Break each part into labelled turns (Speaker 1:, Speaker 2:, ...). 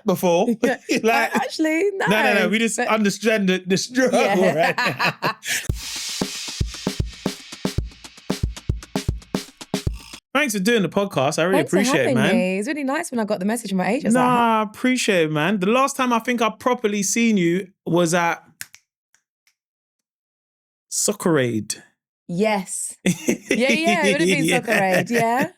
Speaker 1: that before. Like,
Speaker 2: actually, no.
Speaker 1: No. We just understand the struggle, right? Thanks for doing the podcast. I really appreciate it, man.
Speaker 2: Me. It's really nice when I got the message from my agent.
Speaker 1: I appreciate it, man. The last time I think I properly seen you was at Soccerade.
Speaker 2: Yes. Yeah, it would have been Soccerade, yeah.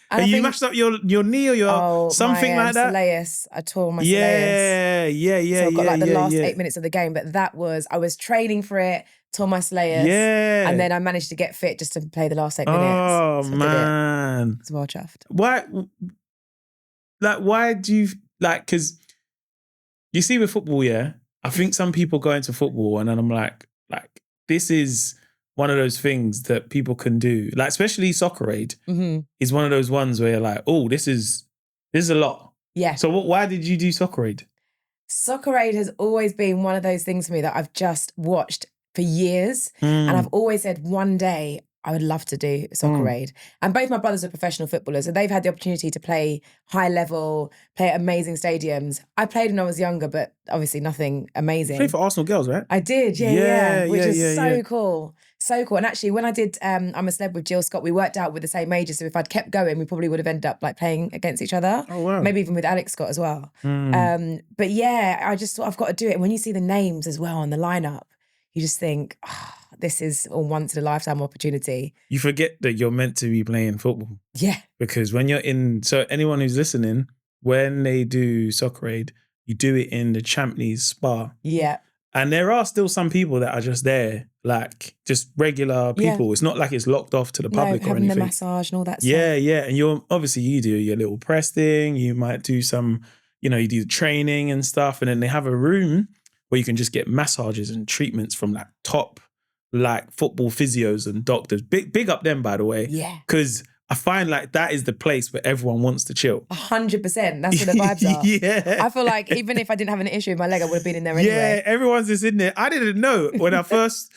Speaker 1: And you mashed up your knee or your something like that?
Speaker 2: Soleus. I tore my
Speaker 1: soleus. Yeah.
Speaker 2: So I got like the last 8 minutes of the game, but I was training for it, tore my soleus. Yeah. And then I managed to get fit just to play the last 8 minutes.
Speaker 1: Oh,
Speaker 2: so
Speaker 1: man.
Speaker 2: It's well chuffed.
Speaker 1: Why do you, because you see with football, yeah, I think some people go into football and then I'm like, this is one of those things that people can do. Like, especially Soccerade is one of those ones where you're like, oh, this is a lot.
Speaker 2: Yeah.
Speaker 1: So why did you do Soccerade?
Speaker 2: Soccerade has always been one of those things for me that I've just watched for years. And I've always said one day I would love to do Soccerade. And both my brothers are professional footballers, so they've had the opportunity to play high level, play at amazing stadiums. I played when I was younger, but obviously nothing amazing.
Speaker 1: You played for Arsenal Girls, right?
Speaker 2: I did, yeah. Which is so cool. So cool. And actually, when I did I'm a Celeb with Jill Scott, we worked out with the same ages. So if I'd kept going, we probably would have ended up like playing against each other.
Speaker 1: Oh, wow.
Speaker 2: Maybe even with Alex Scott as well. But yeah, I just thought I've got to do it. And when you see the names as well on the lineup, you just think, this is a once in a lifetime opportunity. You
Speaker 1: forget that you're meant to be playing football.
Speaker 2: Yeah.
Speaker 1: Because when you're so anyone who's listening, when they do Soccerade, you do it in the Champneys Spa.
Speaker 2: Yeah.
Speaker 1: And there are still some people that are just there, like just regular people. Yeah. It's not like it's locked off to the public or anything.
Speaker 2: Having the massage and all that stuff.
Speaker 1: Yeah. And you do your little press thing. You might do some, you do training and stuff. And then they have a room where you can just get massages and treatments from like top football physios and doctors. Big up them, by the way.
Speaker 2: Yeah.
Speaker 1: Because I find like that is the place where everyone wants to chill.
Speaker 2: 100%. That's where the vibes are.
Speaker 1: Yeah.
Speaker 2: I feel like even if I didn't have an issue with my leg, I would have been in there anyway.
Speaker 1: Yeah, everyone's just in there. I didn't know when I first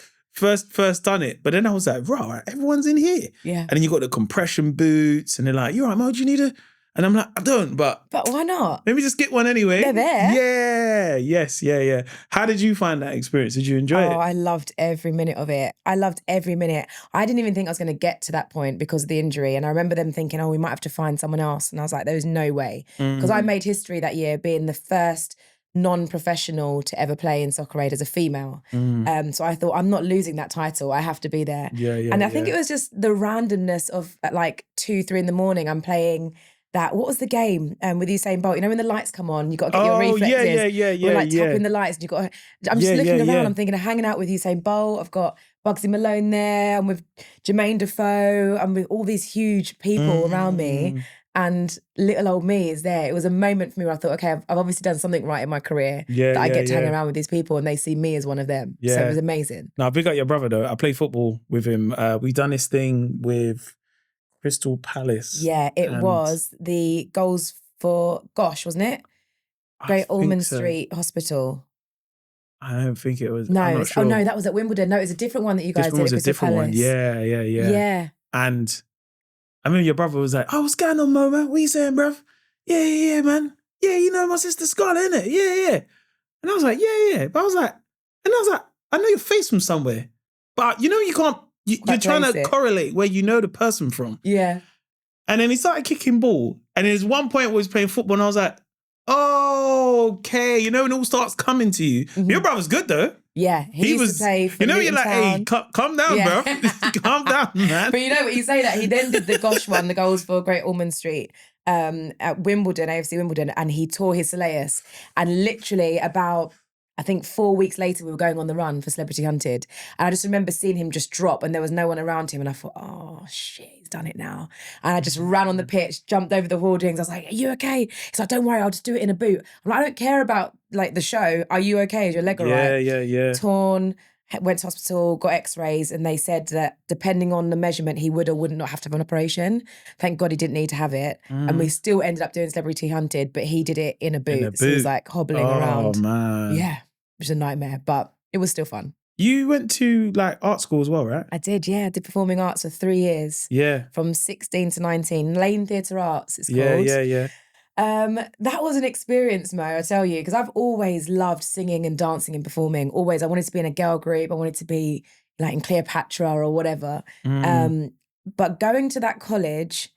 Speaker 1: done it. But then I was like, right, everyone's in here.
Speaker 2: Yeah.
Speaker 1: And then you got the compression boots and they're like, you all right, Mo, do you need a... And I'm like, I don't, but
Speaker 2: why not?
Speaker 1: Let me just get one anyway.
Speaker 2: They're there.
Speaker 1: Yeah, yes, yeah. How did you find that experience? Did you enjoy it?
Speaker 2: Oh, I loved every minute of it. I didn't even think I was going to get to that point because of the injury. And I remember them thinking, we might have to find someone else. And I was like, there's no way. Because I made history that year being the first non-professional to ever play in Soccerade as a female. So I thought, I'm not losing that title. I have to be there.
Speaker 1: Yeah.
Speaker 2: And I think it was just the randomness of at like 2-3 in the morning, I'm playing that, what was the game with Usain Bolt? When the lights come on, you got to get your reflexes.
Speaker 1: Yeah.
Speaker 2: We're like tapping the lights and I'm just looking around, I'm thinking of hanging out with Usain Bolt. I've got Bugsy Malone there, I'm with Jermaine Defoe, I'm with all these huge people around me, and little old me is there. It was a moment for me where I thought, okay, I've obviously done something right in my career that I get to hang around with these people and they see me as one of them. Yeah. So it was amazing.
Speaker 1: Now, big up your brother though. I played football with him. We done this thing with Crystal Palace.
Speaker 2: Yeah, it was the goals for Gosh, wasn't it? Great Ormond Street Hospital.
Speaker 1: I don't think it was.
Speaker 2: No, no, that was at Wimbledon. No, it was a different one that you guys did at Crystal Palace.
Speaker 1: Yeah.
Speaker 2: Yeah.
Speaker 1: And I remember your brother was like, what's going on, Mo, man? What you saying, bruv? Yeah, man. Yeah, my sister Scarlette, innit? Yeah. And I was like, yeah. But I was like, I know your face from somewhere. But you can't, you're trying to correlate where you know the person from.
Speaker 2: Yeah.
Speaker 1: And then he started kicking ball. And there's one point where he was playing football and I was like, oh, okay. When it all starts coming to you. Your brother's good though.
Speaker 2: Yeah. He used to play for
Speaker 1: you're like, hey, calm down, bro. Calm down, man.
Speaker 2: But what you say that, he then did the Gosh one, the goals for Great Ormond Street at Wimbledon, AFC Wimbledon, and he tore his soleus. And literally about, I think 4 weeks later, we were going on the run for Celebrity Hunted. And I just remember seeing him just drop and there was no one around him. And I thought, oh, shit, he's done it now. And I just ran on the pitch, jumped over the hoardings. I was like, are you okay? He's like, don't worry, I'll just do it in a boot. I'm like, I don't care about the show. Are you okay? Is your leg all right?
Speaker 1: Yeah.
Speaker 2: Torn, went to hospital, got x-rays, and they said that depending on the measurement, he would or would not have to have an operation. Thank God he didn't need to have it. And we still ended up doing Celebrity Hunted, but he did it in a boot. So he was like hobbling around.
Speaker 1: Oh, man.
Speaker 2: Yeah, it was a nightmare, but it was still fun.
Speaker 1: You went to art school as well, right?
Speaker 2: I did, yeah. I did performing arts for 3 years.
Speaker 1: Yeah.
Speaker 2: From 16 to 19. Lane Theatre Arts, it's called.
Speaker 1: Yeah.
Speaker 2: That was an experience, Mo, I tell you, because I've always loved singing and dancing and performing. Always. I wanted to be in a girl group. I wanted to be like in Cleopatra or whatever. But going to that college,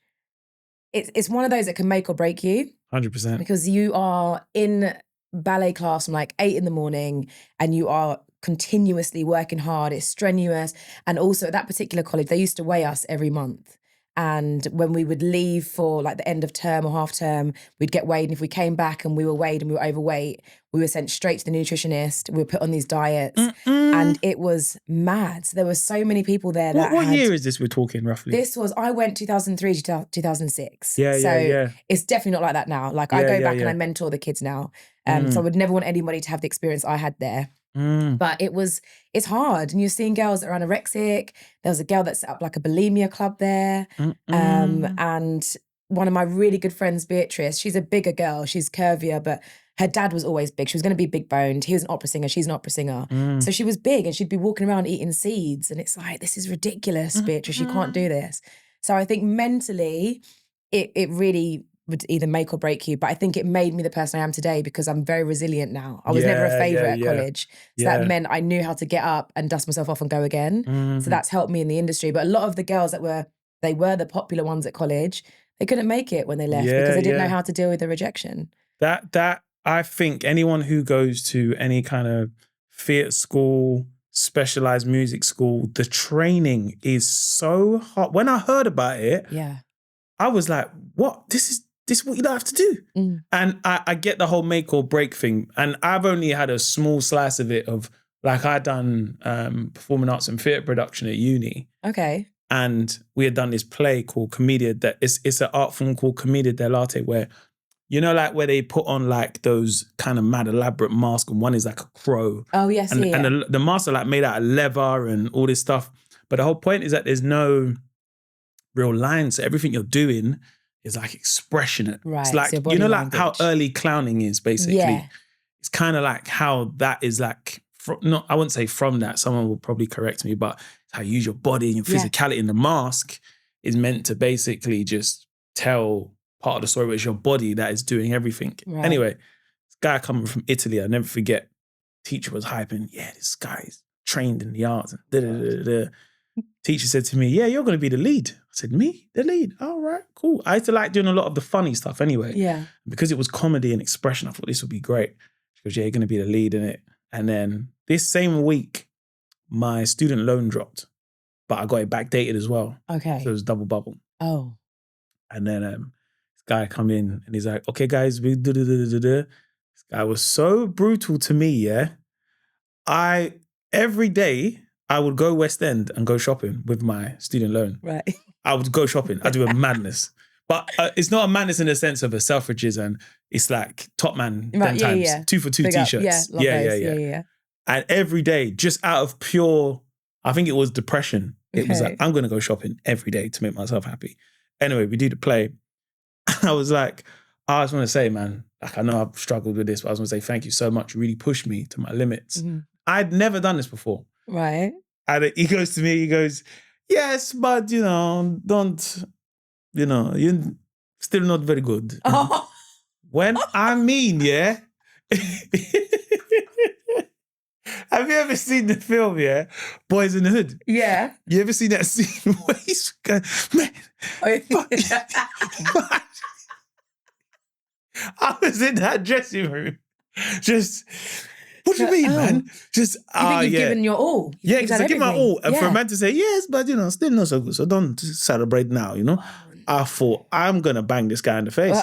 Speaker 2: it's one of those that can make or break you.
Speaker 1: 100%.
Speaker 2: Because you are in ballet class from like 8 a.m. and you are continuously working hard. It's strenuous. And also at that particular college, they used to weigh us every month. And when we would leave for like the end of term or half term, we'd get weighed. And if we came back and we were weighed and we were overweight, we were sent straight to the nutritionist. We were put on these diets. And it was mad. So there were so many people there that
Speaker 1: What year is this we're talking roughly?
Speaker 2: I went 2003 to 2006.
Speaker 1: Yeah.
Speaker 2: It's definitely not like that now. Like I go back and I mentor the kids now. So I would never want anybody to have the experience I had there. But it's hard. And you're seeing girls that are anorexic. There was a girl that set up like a bulimia club there. And one of my really good friends, Beatrice, she's a bigger girl. She's curvier, but her dad was always big. She was going to be big boned. He was an opera singer. She's an opera singer. So she was big and she'd be walking around eating seeds. And it's like, this is ridiculous, Beatrice. You can't do this. So I think mentally, it really would either make or break you. But I think it made me the person I am today because I'm very resilient now. I was never a favourite at college. So that meant I knew how to get up and dust myself off and go again. So that's helped me in the industry. But a lot of the girls that were the popular ones at college, they couldn't make it when they left because they didn't know how to deal with the rejection.
Speaker 1: That I think anyone who goes to any kind of theatre school, specialised music school, the training is so hard. When I heard about it, I was like, what? This is what you don't have to do. And I get the whole make or break thing. And I've only had a small slice of it of like I done performing arts and theatre production at uni.
Speaker 2: Okay.
Speaker 1: And we had done this play called Commedia. It's an art form called Commedia dell'arte where, you know, like where they put on like those kind of mad elaborate masks and one is like a crow.
Speaker 2: Oh, yes,
Speaker 1: and the masks are like made out of leather and all this stuff. But the whole point is that there's no real lines. So everything you're doing is like expressionate.
Speaker 2: Right.
Speaker 1: It's like, you know, like how early clowning is basically. Yeah. It's kind of like how that is like, I wouldn't say from that, someone will probably correct me, but how you use your body and your physicality. And the mask is meant to basically just tell part of the story, but it's your body that is doing everything. Right. Anyway, this guy coming from Italy, I'll never forget, teacher was hyping, this guy's trained in the arts. Teacher said to me, you're going to be the lead. I said, me? The lead? All right, cool. I used to like doing a lot of the funny stuff anyway. Yeah. Because it was comedy and expression, I thought this would be great. She goes, you're going to be the lead in it. And then this same week, my student loan dropped, but I got it backdated as well. Okay. So it was double bubble. Oh. And then this guy come in and he's like, okay, guys, we do. This guy was so brutal to me, every day, I would go West End and go shopping with my student loan. Right. I would go shopping. I'd do a madness. But it's not a madness in the sense of a Selfridges and it's like Top Man 10 times. 2 for 2 t-shirts. Yeah. And every day, just out of pure, I think it was depression. It was like, I'm going to go shopping every day to make myself happy. Anyway, we do the play. I was like, I just want to say, man, like I know I've struggled with this, but I just want to say thank you so much. You really pushed me to my limits. Mm-hmm. I'd never done this before. Right. And he goes to me, he goes, yes, but you're still not very good. Oh. When I mean, have you ever seen the film, Boys in the Hood? Yeah. You ever seen that scene where he's going, man, I was in that dressing room, just... What do you mean, man? Just,
Speaker 2: you think you've given your all?
Speaker 1: Because I give my all. And for a man to say, yes, but, still not so good. So don't celebrate now, I thought, I'm going to bang this guy in the face.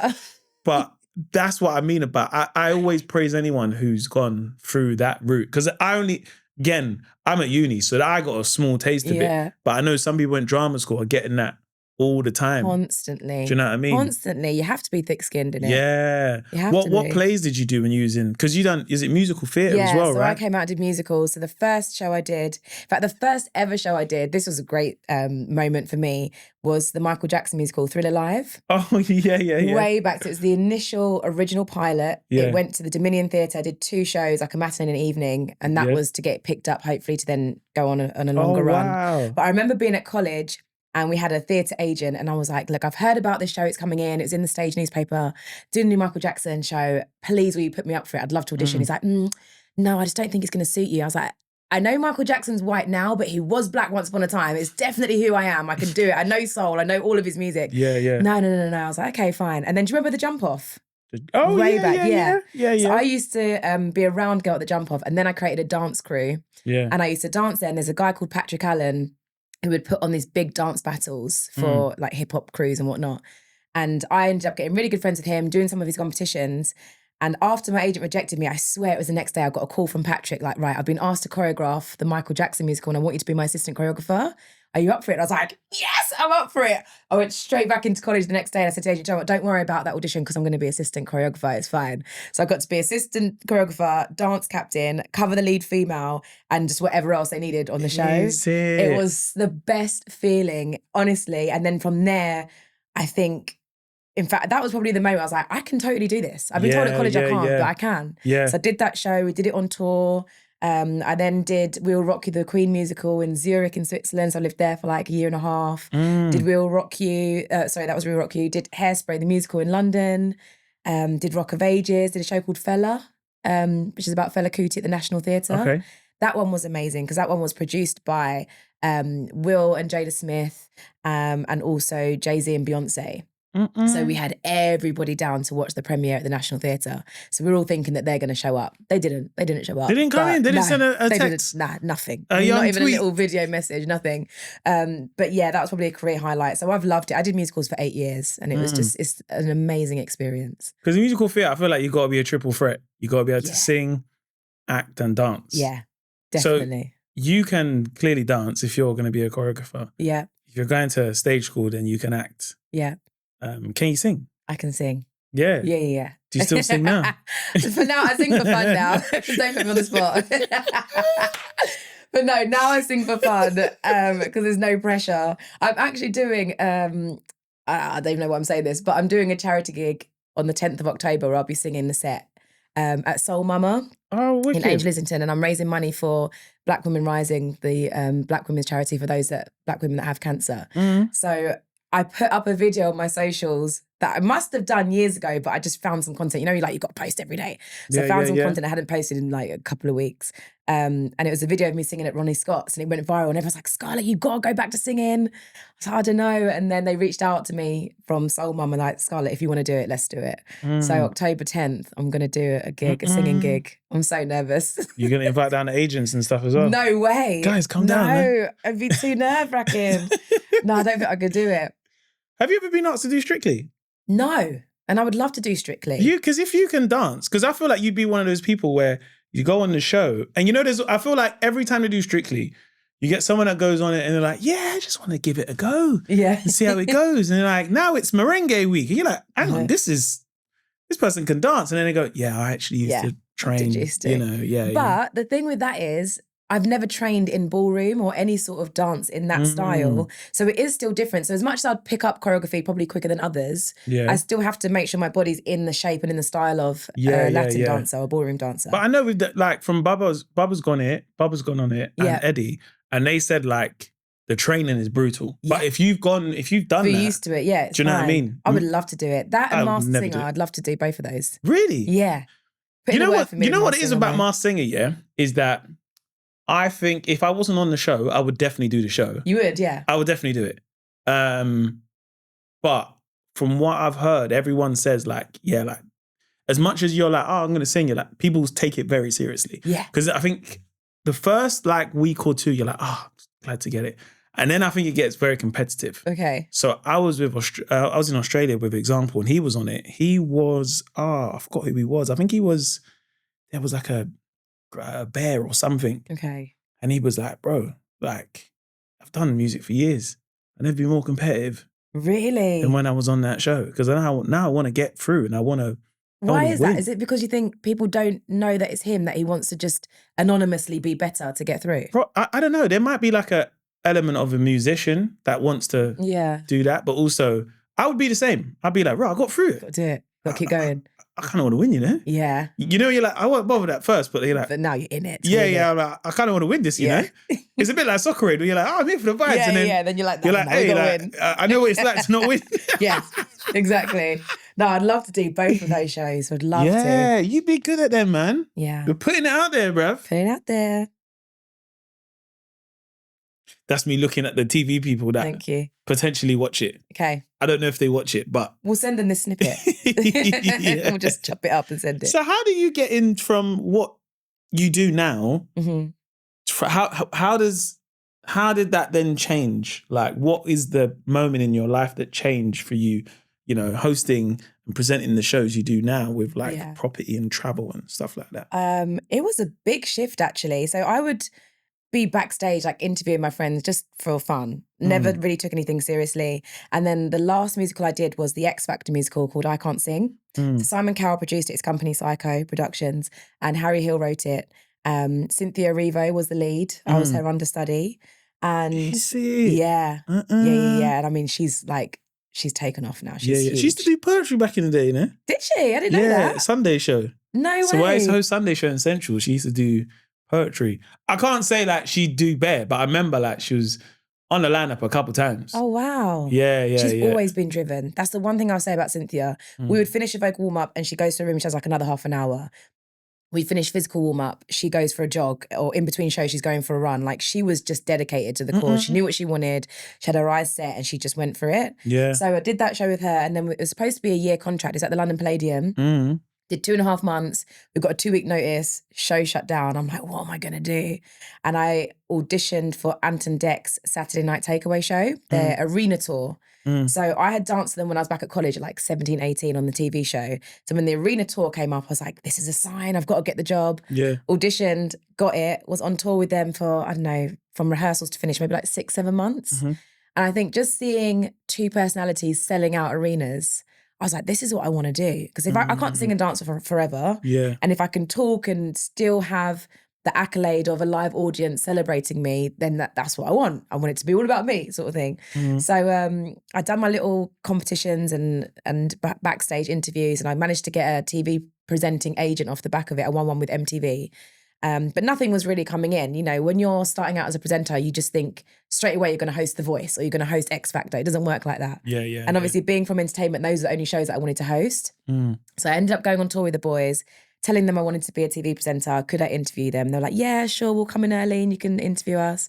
Speaker 1: But that's what I mean about, I always praise anyone who's gone through that route. Because I'm at uni, so I got a small taste of it. But I know some people in drama school are getting that all the time.
Speaker 2: Constantly.
Speaker 1: Do you know what I mean?
Speaker 2: Constantly. You have to be thick-skinned in it.
Speaker 1: Yeah. What plays did you do when you was in, because is it musical theatre as well,
Speaker 2: so
Speaker 1: right?
Speaker 2: I came out and did musicals. So the first show I did, in fact, the first ever show I did, this was a great moment for me, was the Michael Jackson musical, Thriller Live. Oh, yeah. Way back. So it was the initial original pilot. Yeah. It went to the Dominion Theatre. I did 2 shows, like a matinee and an evening. And that was to get picked up, hopefully, to then go on a longer run. But I remember being at college And we had a theatre agent, and I was like, look, I've heard about this show. It's coming in. It's in the stage newspaper. Doing a new Michael Jackson show. Please, will you put me up for it? I'd love to audition. He's like, no, I just don't think it's going to suit you. I was like, I know Michael Jackson's white now, but he was black once upon a time. It's definitely who I am. I can do it. I know soul. I know all of his music.
Speaker 1: Yeah.
Speaker 2: No. I was like, okay, fine. And then do you remember the Jump Off?
Speaker 1: Oh,
Speaker 2: Way back,
Speaker 1: yeah.
Speaker 2: So I used to be a round girl at the Jump Off, and then I created a dance crew.
Speaker 1: Yeah.
Speaker 2: And I used to dance there, and there's a guy called Patrick Allen who would put on these big dance battles for like hip hop crews and whatnot. And I ended up getting really good friends with him, doing some of his competitions. And after my agent rejected me, I swear it was the next day, I got a call from Patrick, like, right, I've been asked to choreograph the Michael Jackson musical and I want you to be my assistant choreographer. Are you up for it? And I was like, yes, I'm up for it. I went straight back into college the next day and I said to agent, Joe, don't worry about that audition because I'm going to be assistant choreographer. It's fine. So I got to be assistant choreographer, dance captain, cover the lead female, and just whatever else they needed on the show. It was the best feeling, honestly. And then from there, I think, in fact, that was probably the moment I was like, I can totally do this. I've been told at college I can't, but I can.
Speaker 1: Yeah.
Speaker 2: So I did that show. We did it on tour. I then did We'll Rock You, the Queen musical in Zurich in Switzerland. So I lived there for like a year and a half. Did We'll Rock You. Sorry, that was We'll Rock You. Did Hairspray, the musical in London. Did Rock of Ages. Did a show called Fella, which is about Fela Kuti at the National Theatre.
Speaker 1: Okay.
Speaker 2: That one was amazing because that one was produced by Will and Jada Smith and also Jay-Z and Beyonce. So we had everybody down to watch the premiere at the National Theatre. So we were all thinking that they're going to show up. They didn't show up.
Speaker 1: They didn't come in? They didn't send a text?
Speaker 2: Nothing.
Speaker 1: A young
Speaker 2: Not even
Speaker 1: tweet?
Speaker 2: a little video message, nothing. But yeah, that was probably a career highlight. So I've loved it. I did musicals for 8 years and it was just, it's an amazing experience.
Speaker 1: Because in musical theatre, I feel like you've got to be a triple threat. You've got to be able to sing, act and dance.
Speaker 2: Yeah, definitely.
Speaker 1: So you can clearly dance if you're going to be a choreographer.
Speaker 2: Yeah.
Speaker 1: If you're going to stage school, then you can act.
Speaker 2: Yeah.
Speaker 1: Can you sing?
Speaker 2: I can sing.
Speaker 1: Yeah.
Speaker 2: Yeah.
Speaker 1: Do you still sing now?
Speaker 2: For now, I sing for fun now. Don't put me on the spot. But no, now I sing for fun because there's no pressure. I'm actually doing, I don't even know why I'm saying this, but I'm doing a charity gig on the 10th of October where I'll be singing the set at Soul Mama in Angel Islington, and I'm raising money for Black Women Rising, the Black women's charity for Black women that have cancer. So I put up a video on my socials that I must have done years ago, but I just found some content. You know, you've got to post every day. So I found some content I hadn't posted in like a couple of weeks. And it was a video of me singing at Ronnie Scott's and it went viral and everyone's like, Scarlette, you got to go back to singing. I was like, I don't know. And then they reached out to me from Soul Mum and like, Scarlette, if you want to do it, let's do it. So October 10th, I'm going to do a singing gig. I'm so nervous.
Speaker 1: You're going to invite down the agents and stuff as well?
Speaker 2: No way.
Speaker 1: Guys, calm down.
Speaker 2: No, it'd be too nerve-wracking. No, I don't think I could do it.
Speaker 1: Have you ever been asked to do Strictly?
Speaker 2: No. And I would love to do Strictly.
Speaker 1: Because if you can dance, because I feel like you'd be one of those people where you go on the show and you know, I feel like every time they do Strictly, you get someone that goes on it and they're like, yeah, I just want to give it a go.
Speaker 2: Yeah.
Speaker 1: And see how it goes. And they're like, now it's merengue week. And you're like, hang on, this person can dance. And then they go, yeah, I actually used to train,
Speaker 2: But the thing with that is, I've never trained in ballroom or any sort of dance in that style. So it is still different. So as much as I'd pick up choreography probably quicker than others, I still have to make sure my body's in the shape and in the style of a Latin dancer or ballroom dancer.
Speaker 1: But I know with that, like from Bubba's gone on it and Eddie, and they said like the training is brutal. Yeah. But if you've done
Speaker 2: We're used to it, yeah.
Speaker 1: Do you know what I mean?
Speaker 2: I would love to do it. That and Masked Singer, I'd love to do both of those.
Speaker 1: Really?
Speaker 2: Yeah.
Speaker 1: You know what it is about Masked Singer, yeah? Is that I think if I wasn't on the show, I would definitely do the show.
Speaker 2: You would, yeah.
Speaker 1: I would definitely do it. But from what I've heard, everyone says like, yeah, like as much as you're like, oh, I'm going to sing, you're like, people take it very seriously.
Speaker 2: Yeah.
Speaker 1: Because I think the first like week or two, you're like, oh, glad to get it. And then I think it gets very competitive.
Speaker 2: Okay.
Speaker 1: So I was in Australia with Example and he was on it. He was, I forgot who he was. I think there was like a bear or something.
Speaker 2: Okay.
Speaker 1: And he was like, bro, like, I've done music for years. I've never been more competitive.
Speaker 2: Really?
Speaker 1: Than when I was on that show. Because now I want to get through and I want to
Speaker 2: Why is that? Is it because you think people don't know that it's him, that he wants to just anonymously be better to get through?
Speaker 1: I don't know. There might be like a element of a musician that wants to do that. But also, I would be the same. I'd be like, bro, I got through it.
Speaker 2: Got to do it. Got to keep going.
Speaker 1: I kind of want to win, you know?
Speaker 2: Yeah.
Speaker 1: You know, you're like, I wasn't bothered at first, but you're like,
Speaker 2: But now you're in it.
Speaker 1: yeah, I'm like, I kind of want to win this, you know? It's a bit like soccer aid where you're like, oh, I'm here for the vibes. And then
Speaker 2: then you're like,
Speaker 1: hey, like, I know what it's like to not win.
Speaker 2: Yeah, exactly. No, I'd love to do both of those shows. Would love to.
Speaker 1: Yeah, you'd be good at them, man.
Speaker 2: Yeah.
Speaker 1: You're putting it out there, bruv.
Speaker 2: Put it out there.
Speaker 1: That's me looking at the TV people that
Speaker 2: Thank you.
Speaker 1: potentially watch it.
Speaker 2: Okay.
Speaker 1: I don't know if they watch it, but...
Speaker 2: We'll send them this snippet.
Speaker 1: Yeah.
Speaker 2: We'll just chop it up and send it.
Speaker 1: So how do you get in from what you do now?
Speaker 2: Mm-hmm.
Speaker 1: How did that then change? Like, what is the moment in your life that changed for you, you know, hosting and presenting the shows you do now with like property and travel and stuff like that?
Speaker 2: It was a big shift, actually. So I would be backstage, like interviewing my friends just for fun. Never really took anything seriously. And then the last musical I did was the X Factor musical called I Can't Sing. So Simon Cowell produced it, his company Psycho Productions, and Harry Hill wrote it. Cynthia Erivo was the lead. I was her understudy. And yeah. And I mean, she's taken off now. She's huge.
Speaker 1: She used to do poetry back in the day, you know?
Speaker 2: Did she? I didn't know that.
Speaker 1: Sunday show.
Speaker 2: No way.
Speaker 1: So why is her Sunday show in Central? She used to do poetry. I can't say like she'd do bare, but I remember like she was on the lineup a couple times.
Speaker 2: Oh, wow.
Speaker 1: Yeah.
Speaker 2: She's always been driven. That's the one thing I'll say about Cynthia. We would finish a vocal warm-up and she goes to a room, she has like another half an hour. We finish physical warm-up, she goes for a jog, or in between shows, she's going for a run. Like, she was just dedicated to the cause. She knew what she wanted. She had her eyes set and she just went for it.
Speaker 1: Yeah.
Speaker 2: So I did that show with her, and then it was supposed to be a year contract. It's at the London Palladium. Did 2.5 months. We got a 2-week notice. Show shut down. I'm like, what am I going to do? And I auditioned for Anton Deck's Saturday Night Takeaway show, their arena tour. So I had danced to them when I was back at college at like 17, 18 on the TV show. So when the arena tour came up, I was like, this is a sign. I've got to get the job.
Speaker 1: Yeah.
Speaker 2: Auditioned, got it, was on tour with them for, I don't know, from rehearsals to finish, maybe like 6-7 months. And I think just seeing two personalities selling out arenas, I was like, this is what I want to do. Because if I can't sing and dance for forever, and if I can talk and still have the accolade of a live audience celebrating me, then that's what I want. I want it to be all about me, sort of thing. So I'd done my little competitions and backstage interviews, and I managed to get a TV presenting agent off the back of it. I won one with MTV. But nothing was really coming in. You know, when you're starting out as a presenter, you just think straight away you're going to host The Voice or you're going to host X Factor. It doesn't work like that.
Speaker 1: Yeah.
Speaker 2: And obviously being from entertainment, those are the only shows that I wanted to host. So I ended up going on tour with the boys, telling them I wanted to be a TV presenter. Could I interview them? They were like, yeah, sure, we'll come in early and you can interview us.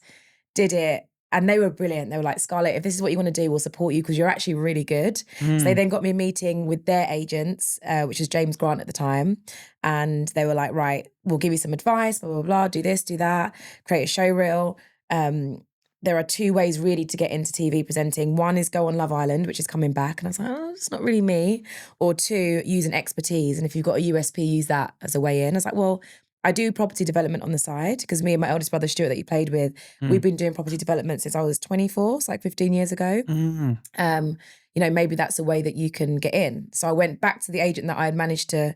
Speaker 2: Did it. And they were brilliant. They were like, Scarlette, if this is what you want to do, we'll support you because you're actually really good. So they then got me a meeting with their agents, which was James Grant at the time. And they were like, right, we'll give you some advice, blah, blah, blah, do this, do that, create a show reel. There are 2 ways really to get into TV presenting. One is go on Love Island, which is coming back. And I was like, oh, it's not really me. Or 2, use an expertise. And if you've got a USP, use that as a way in. I was like, well, I do property development on the side because me and my eldest brother, Stuart, that you played with, we've been doing property development since I was 24, so like 15 years ago. You know, maybe that's a way that you can get in. So I went back to the agent that I had managed to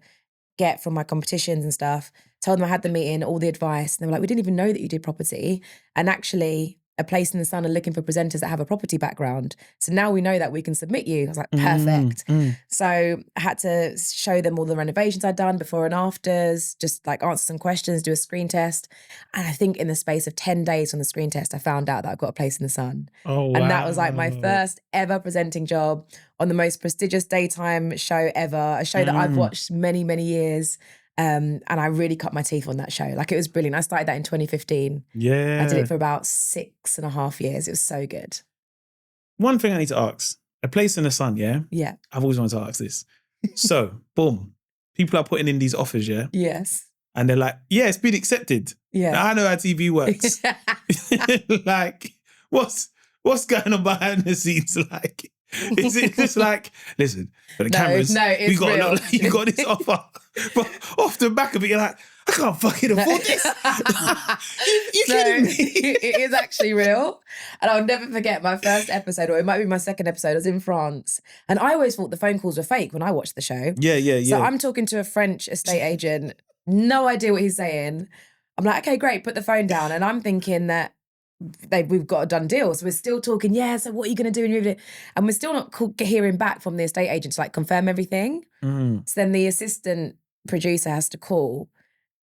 Speaker 2: get from my competitions and stuff, told them I had the meeting, all the advice. And they were like, we didn't even know that you did property. And actually, A Place in the Sun are looking for presenters that have a property background. So now we know that we can submit you. I was like, perfect. So I had to show them all the renovations I'd done before and afters, just like answer some questions, do a screen test. And I think in the space of 10 days from the screen test, I found out that I've got A Place in the Sun.
Speaker 1: Oh, wow.
Speaker 2: And that was like my first ever presenting job on the most prestigious daytime show ever, a show that I've watched many, many years. And I really cut my teeth on that show. Like, it was brilliant. I started that in 2015.
Speaker 1: Yeah.
Speaker 2: I did it for about 6.5 years. It was so good.
Speaker 1: One thing I need to ask, A Place in the Sun, yeah?
Speaker 2: Yeah.
Speaker 1: I've always wanted to ask this. So, boom. People are putting in these offers, yeah?
Speaker 2: Yes.
Speaker 1: And they're like, yeah, it's been accepted.
Speaker 2: Yeah.
Speaker 1: Now, I know how TV works. Like, what's going on behind the scenes? Like, is it just like, listen, for the cameras,
Speaker 2: it's
Speaker 1: you got
Speaker 2: real.
Speaker 1: you got this offer. But off the back of it, you're like, I can't fucking afford this. you kidding me?
Speaker 2: It is actually real. And I'll never forget my first episode, or it might be my second episode. I was in France. And I always thought the phone calls were fake when I watched the show.
Speaker 1: Yeah.
Speaker 2: So I'm talking to a French estate agent, no idea what he's saying. I'm like, okay, great, put the phone down. And I'm thinking that we've got a done deal. So we're still talking, so what are you going to do when you move it? And we're still not hearing back from the estate agent to like confirm everything. So then the assistant producer has to call.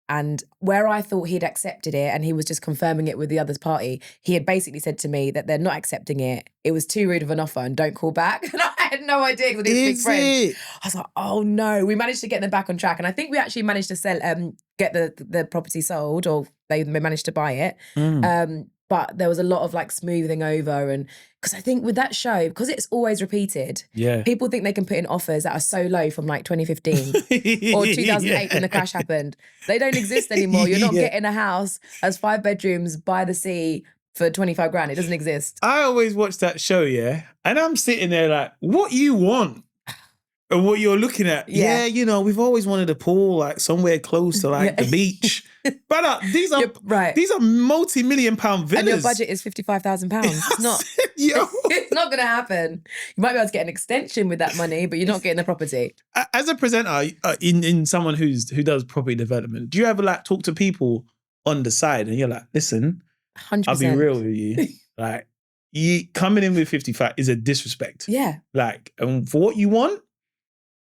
Speaker 2: And where I thought he'd accepted it and he was just confirming it with the other party, he had basically said to me that they're not accepting it. It was too rude of an offer and don't call back. And I had no idea because I didn't speak French. I was like, oh no. We managed to get them back on track. And I think we actually managed to sell, get the property sold, or they managed to buy it. But there was a lot of like smoothing over, and because I think with that show, because it's always repeated, people think they can put in offers that are so low from like 2015 or 2008 when the crash happened. They don't exist anymore. You're not getting a house as 5 bedrooms by the sea for 25 grand. It doesn't exist.
Speaker 1: I always watch that show, and I'm sitting there like, what you want? And what you're looking at, we've always wanted a pool like somewhere close to like the beach. But these are multi-million-pound villas.
Speaker 2: And your budget is £55,000. It's not. It's not going to happen. You might be able to get an extension with that money, but you're not getting the property.
Speaker 1: As a presenter, in someone who does property development, do you ever like talk to people on the side and you're like, listen,
Speaker 2: 100%.
Speaker 1: I'll be real with you, like you coming in with 55 is a disrespect.
Speaker 2: Yeah.
Speaker 1: Like, for what you want,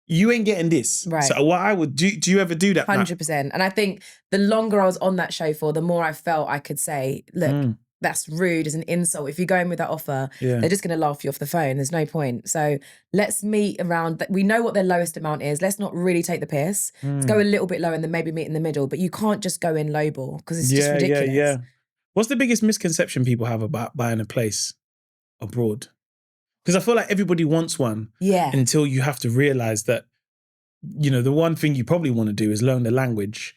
Speaker 1: you ain't getting this.
Speaker 2: Right.
Speaker 1: So what I would do you ever do that?
Speaker 2: 100%. And I think the longer I was on that show for, the more I felt I could say, look, that's rude, as an insult. If you go in with that offer, they're just going to laugh you off the phone. There's no point. So let's meet around, we know what their lowest amount is. Let's not really take the piss. Let's go a little bit lower and then maybe meet in the middle. But you can't just go in lowball because it's just ridiculous.
Speaker 1: Yeah. What's the biggest misconception people have about buying a place abroad? Because I feel like everybody wants one until you have to realise that, the one thing you probably want to do is learn the language.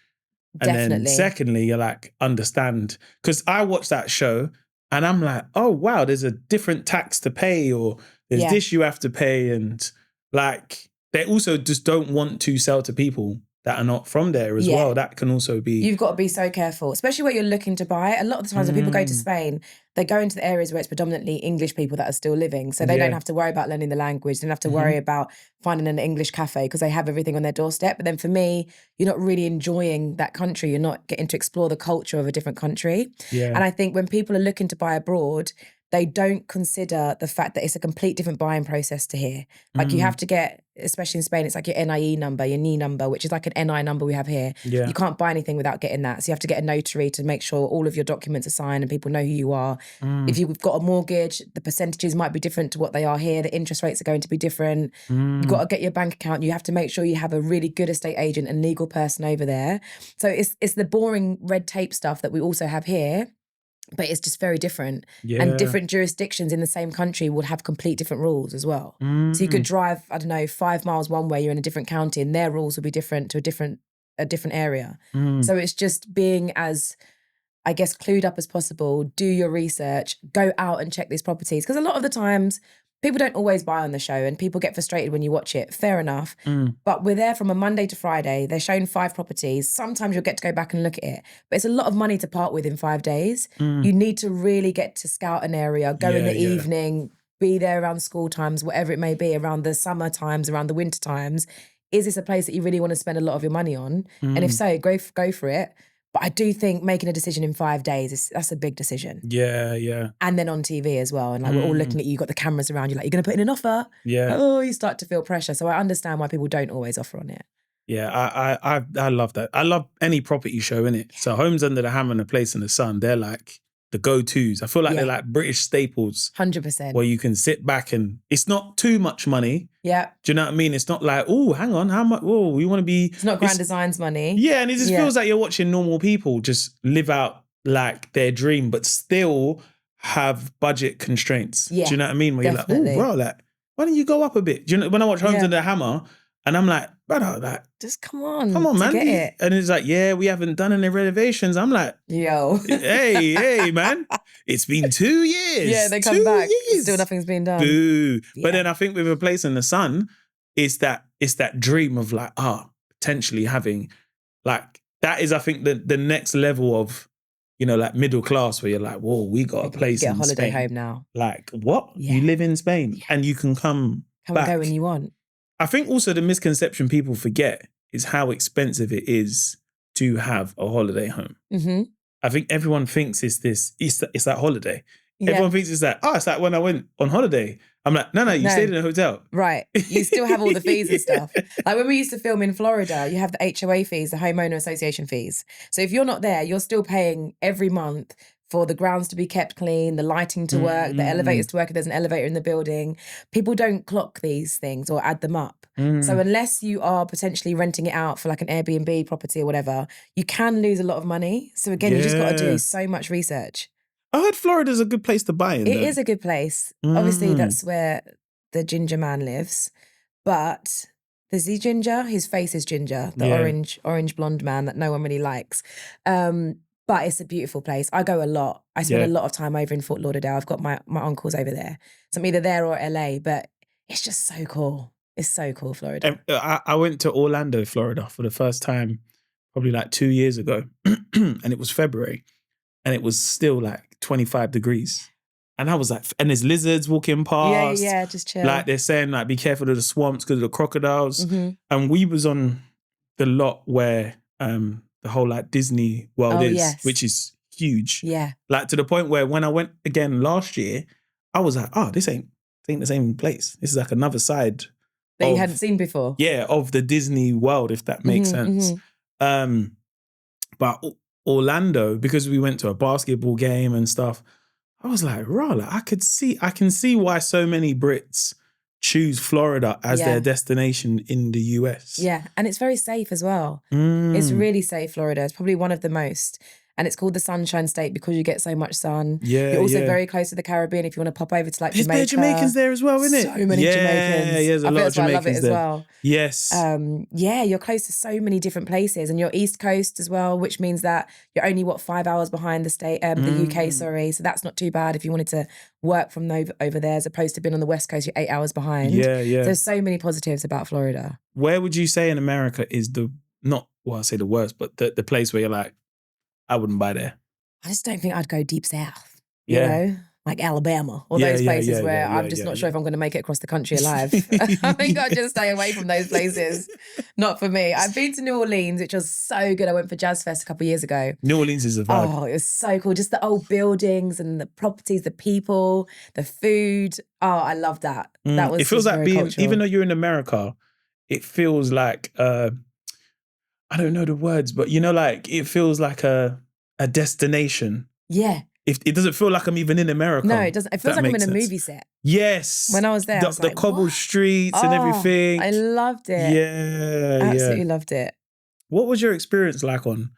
Speaker 1: And then secondly, you're like, understand. Because I watched that show and I'm like, oh, wow, there's a different tax to pay, or there's this you have to pay. And like, they also just don't want to sell to people that are not from there as well. That can also be...
Speaker 2: You've got to be so careful, especially where you're looking to buy. A lot of the times when people go to Spain, they go into the areas where it's predominantly English people that are still living. So they don't have to worry about learning the language. They don't have to worry about finding an English cafe because they have everything on their doorstep. But then for me, you're not really enjoying that country. You're not getting to explore the culture of a different country. Yeah. And I think when people are looking to buy abroad, they don't consider the fact that it's a complete different buying process to here. Like you have to get, especially in Spain, it's like your NIE number, your NIE number, which is like an NI number we have here. Yeah. You can't buy anything without getting that. So you have to get a notary to make sure all of your documents are signed and people know who you are. If you've got a mortgage, the percentages might be different to what they are here. The interest rates are going to be different. You've got to get your bank account. You have to make sure you have a really good estate agent and legal person over there. So it's the boring red tape stuff that we also have here. But it's just very different. Yeah. And different jurisdictions in the same country would have complete different rules as well. So you could drive, 5 miles one way, you're in a different county, and their rules would be different to a different area. So it's just being as, I guess, clued up as possible, do your research, go out and check these properties. Because a lot of the times, people don't always buy on the show and people get frustrated when you watch it. Fair enough. But we're there from a Monday to Friday. They're showing 5 properties. Sometimes you'll get to go back and look at it. But it's a lot of money to part with in 5 days. You need to really get to scout an area, go in the evening, be there around school times, whatever it may be, around the summer times, around the winter times. Is this a place that you really want to spend a lot of your money on? And if so, go for it. But I do think making a decision in 5 days, that's a big decision. Yeah. And then on TV as well. And like we're all looking at you, you've got the cameras around you, like, you're going to put in an offer? Yeah. Oh, you start to feel pressure. So I understand why people don't always offer on it.
Speaker 1: Yeah, I love that. I love any property show, innit? So Homes Under the Hammer and A Place in the Sun, they're like the go-tos. I feel like they're like British staples.
Speaker 2: 100%.
Speaker 1: Where you can sit back and it's not too much money.
Speaker 2: Yeah.
Speaker 1: Do you know what I mean? It's not like, oh, hang on, how much? Oh, we want to be...
Speaker 2: It's not Grand Design's money.
Speaker 1: Yeah, and it just feels like you're watching normal people just live out like their dream, but still have budget constraints. Yeah, do you know what I mean? Where definitely. You're like, oh, bro, like, why don't you go up a bit? Do you know, when I watch Homes Under the Hammer, and I'm like, brother, like,
Speaker 2: just come on,
Speaker 1: man.
Speaker 2: Get it.
Speaker 1: And it's like, yeah, we haven't done any renovations. I'm like,
Speaker 2: yo,
Speaker 1: hey, man, it's been 2 years.
Speaker 2: Yeah, they come back. Still nothing's been done.
Speaker 1: Boo. Yeah. But then I think with A Place in the Sun, it's that dream of like, potentially having, like, that is, I think, the next level of, like middle class where you're like, whoa, we got a place in Spain.
Speaker 2: Get a holiday home now.
Speaker 1: Like, what? Yeah. You live in Spain and you can come back.
Speaker 2: And go when you want.
Speaker 1: I think also the misconception people forget is how expensive it is to have a holiday home. I think everyone thinks it's that holiday.
Speaker 2: Yeah.
Speaker 1: Everyone thinks it's like when I went on holiday. I'm like, no, you stayed in a hotel.
Speaker 2: Right. You still have all the fees and stuff. Like when we used to film in Florida, you have the HOA fees, the homeowner association fees. So if you're not there, you're still paying every month for the grounds to be kept clean, the lighting to work, the elevators to work if there's an elevator in the building. People don't clock these things or add them up. So unless you are potentially renting it out for like an Airbnb property or whatever, you can lose a lot of money. So again, you just got to do so much research.
Speaker 1: I heard Florida's a good place to buy in.
Speaker 2: It is a good place. Obviously, that's where the ginger man lives. But there's the ginger, his face is ginger, the orange blonde man that no one really likes. But it's a beautiful place. I go a lot. I spend a lot of time over in Fort Lauderdale. I've got my uncles over there. So I'm either there or LA, but it's just so cool. It's so cool, Florida.
Speaker 1: I went to Orlando, Florida for the first time probably like 2 years ago. And it was February. And it was still like 25 degrees. And I was like, and there's lizards walking past.
Speaker 2: Yeah, just chill.
Speaker 1: Like they're saying, like, be careful of the swamps because of the crocodiles. And we was on the lot where the whole like Disney World which is huge.
Speaker 2: Yeah.
Speaker 1: Like to the point where when I went again last year, I was like, this ain't the same place. This is like another side.
Speaker 2: That you hadn't seen before.
Speaker 1: Yeah, of the Disney world, if that makes sense. But Orlando, because we went to a basketball game and stuff, I was like, I can see why so many Brits choose Florida as their destination in the US.
Speaker 2: Yeah, and it's very safe as well. It's really safe, Florida. It's probably one of the most. And it's called the Sunshine State because you get so much sun.
Speaker 1: Yeah,
Speaker 2: you're also very close to the Caribbean if you want to pop over to like Jamaica.
Speaker 1: There's Jamaicans there as well, isn't it?
Speaker 2: So many Jamaicans.
Speaker 1: Yeah, there's a lot of Jamaicans
Speaker 2: I love it as well.
Speaker 1: Yes.
Speaker 2: You're close to so many different places, and you're East Coast as well, which means that you're only 5 hours behind the UK. Sorry, so that's not too bad if you wanted to work from over there, as opposed to being on the West Coast, you're 8 hours behind.
Speaker 1: Yeah.
Speaker 2: There's so many positives about Florida.
Speaker 1: Where would you say in America is I say the worst, but the place where you're like, I wouldn't buy there?
Speaker 2: I just don't think I'd go deep south, you know, like Alabama or those places where I'm just not sure if I'm going to make it across the country alive. I think I'd just stay away from those places. Not for me. I've been to New Orleans, which was so good. I went for Jazz Fest a couple of years ago.
Speaker 1: New Orleans is a vibe.
Speaker 2: Oh, it was so cool. Just the old buildings and the properties, the people, the food. Oh, I love that. That was.
Speaker 1: It feels like being,
Speaker 2: cultural.
Speaker 1: even though you're in America, it feels like, I don't know the words, but you know, like it feels like a destination.
Speaker 2: Yeah.
Speaker 1: It doesn't feel like I'm even in America.
Speaker 2: No, it doesn't. It feels like I'm in a movie set.
Speaker 1: Yes.
Speaker 2: When I was there, I was
Speaker 1: the
Speaker 2: like,
Speaker 1: cobbled
Speaker 2: what?
Speaker 1: streets and everything.
Speaker 2: I loved it.
Speaker 1: Yeah.
Speaker 2: Absolutely loved it.
Speaker 1: What was your experience like on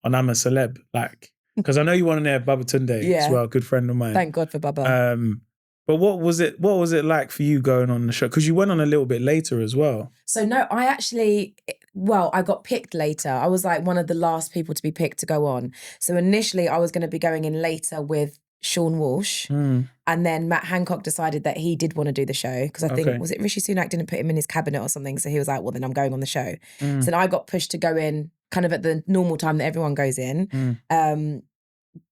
Speaker 1: I'm a Celeb? Like, because I know you were on there, Baba Tunde as well, a good friend of mine.
Speaker 2: Thank God for Baba.
Speaker 1: But what was it like for you going on the show? Because you went on a little bit later as well.
Speaker 2: So no, I got picked later. I was like one of the last people to be picked to go on. So initially I was going to be going in later with Sean Walsh. And then Matt Hancock decided that he did want to do the show because I think, was it Rishi Sunak didn't put him in his cabinet or something? So he was like, well, then I'm going on the show. So then I got pushed to go in kind of at the normal time that everyone goes in.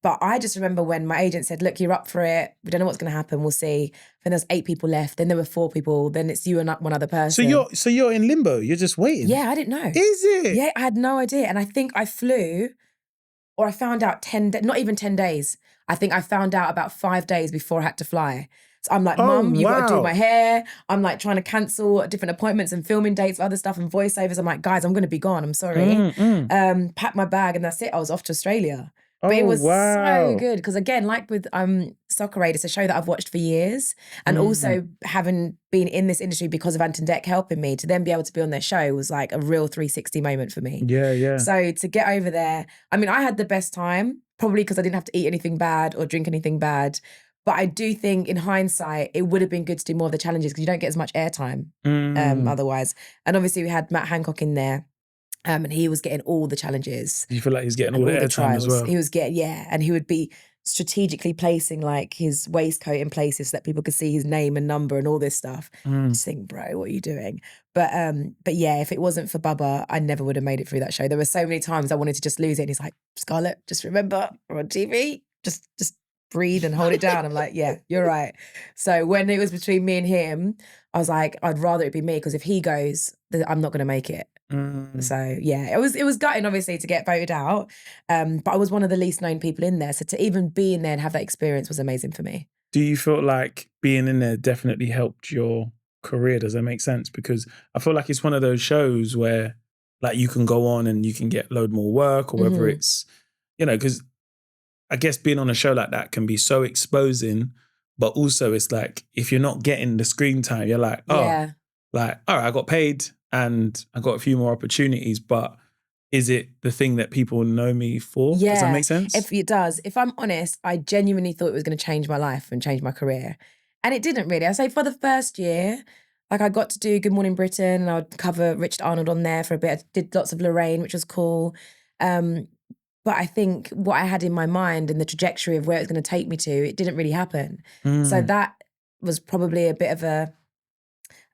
Speaker 2: But I just remember when my agent said, look, you're up for it. We don't know what's going to happen. We'll see. Then there's 8 people left. Then there were 4 people. Then it's you and one other person.
Speaker 1: So you're in limbo. You're just waiting.
Speaker 2: Yeah, I didn't know.
Speaker 1: Is it?
Speaker 2: Yeah, I had no idea. And I think I flew, or I found out not even 10 days. I think I found out about 5 days before I had to fly. So I'm like, Mum, you got to do my hair. I'm like trying to cancel different appointments and filming dates, other stuff and voiceovers. I'm like, guys, I'm going to be gone. I'm sorry. Packed my bag and that's it. I was off to Australia. But it was so good because again, like with Soccer Aid, it's a show that I've watched for years, and also having been in this industry because of Ant and Dec helping me, to then be able to be on their show was like a real 360 moment for me.
Speaker 1: Yeah.
Speaker 2: So to get over there, I mean, I had the best time, probably because I didn't have to eat anything bad or drink anything bad. But I do think in hindsight, it would have been good to do more of the challenges because you don't get as much airtime otherwise. And obviously we had Matt Hancock in there. And he was getting all the challenges.
Speaker 1: You feel like he's getting all the airtime as well?
Speaker 2: He was getting, and he would be strategically placing like his waistcoat in places so that people could see his name and number and all this stuff. Just think, bro, what are you doing? But yeah, if it wasn't for Bubba, I never would have made it through that show. There were so many times I wanted to just lose it. And he's like, Scarlette, just remember, we're on TV. Just breathe and hold it down. I'm like, yeah, you're right. So when it was between me and him, I was like, I'd rather it be me, because if he goes, I'm not going to make it. So yeah, it was gutting, obviously, to get voted out. But I was one of the least known people in there. So to even be in there and have that experience was amazing for me.
Speaker 1: Do you feel like being in there definitely helped your career? Does that make sense? Because I feel like it's one of those shows where like you can go on and you can get load more work, or whether it's, you know, because I guess being on a show like that can be so exposing, but also it's like, if you're not getting the screen time, you're like, oh, like, all right, I got paid and I got a few more opportunities, but is it the thing that people know me for?
Speaker 2: Yeah.
Speaker 1: Does that make sense?
Speaker 2: If it does. If I'm honest, I genuinely thought it was going to change my life and change my career. And it didn't really. I say for the first year, like I got to do Good Morning Britain and I would cover Richard Arnold on there for a bit. I did lots of Lorraine, which was cool. But I think what I had in my mind and the trajectory of where it was going to take me to, it didn't really happen. So that was probably a bit of a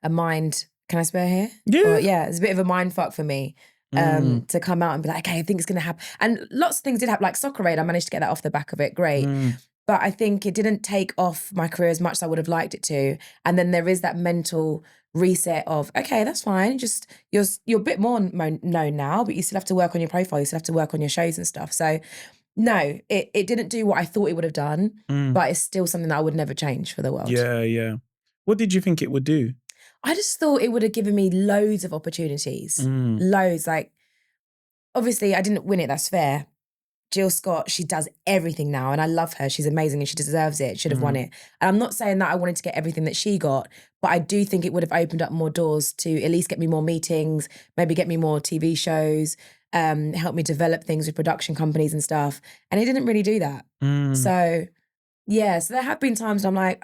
Speaker 2: mind. Can I swear here?
Speaker 1: Yeah.
Speaker 2: It's a bit of a mind fuck for me. To come out and be like, okay, I think it's going to happen. And lots of things did happen, like Soccer Aid, I managed to get that off the back of it, great. But I think it didn't take off my career as much as I would have liked it to. And then there is that mental reset of, okay, that's fine. Just you're a bit more known now, but you still have to work on your profile. You still have to work on your shows and stuff. So no, it didn't do what I thought it would have done, but it's still something that I would never change for the world.
Speaker 1: Yeah. What did you think it would do?
Speaker 2: I just thought it would have given me loads of opportunities. Loads. Like, obviously I didn't win it, that's fair. Jill Scott, she does everything now and I love her. She's amazing and she deserves it. Should have won it. And I'm not saying that I wanted to get everything that she got, but I do think it would have opened up more doors to at least get me more meetings, maybe get me more TV shows, help me develop things with production companies and stuff. And it didn't really do that. So yeah, so there have been times when I'm like,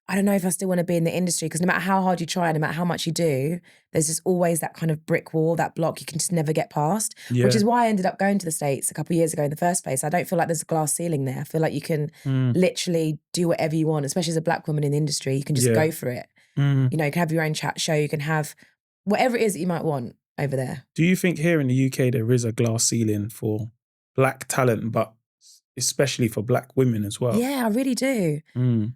Speaker 2: I don't know if I still want to be in the industry, because no matter how hard you try, no matter how much you do, there's just always that kind of brick wall, that block you can just never get past, which is why I ended up going to the States a couple of years ago in the first place. I don't feel like there's a glass ceiling there. I feel like you can literally do whatever you want, especially as a black woman in the industry. You can just go for it. You know, you can have your own chat show, you can have whatever it is that you might want over there.
Speaker 1: Do you think here in the UK there is a glass ceiling for black talent, but especially for black women as well?
Speaker 2: Yeah, I really do.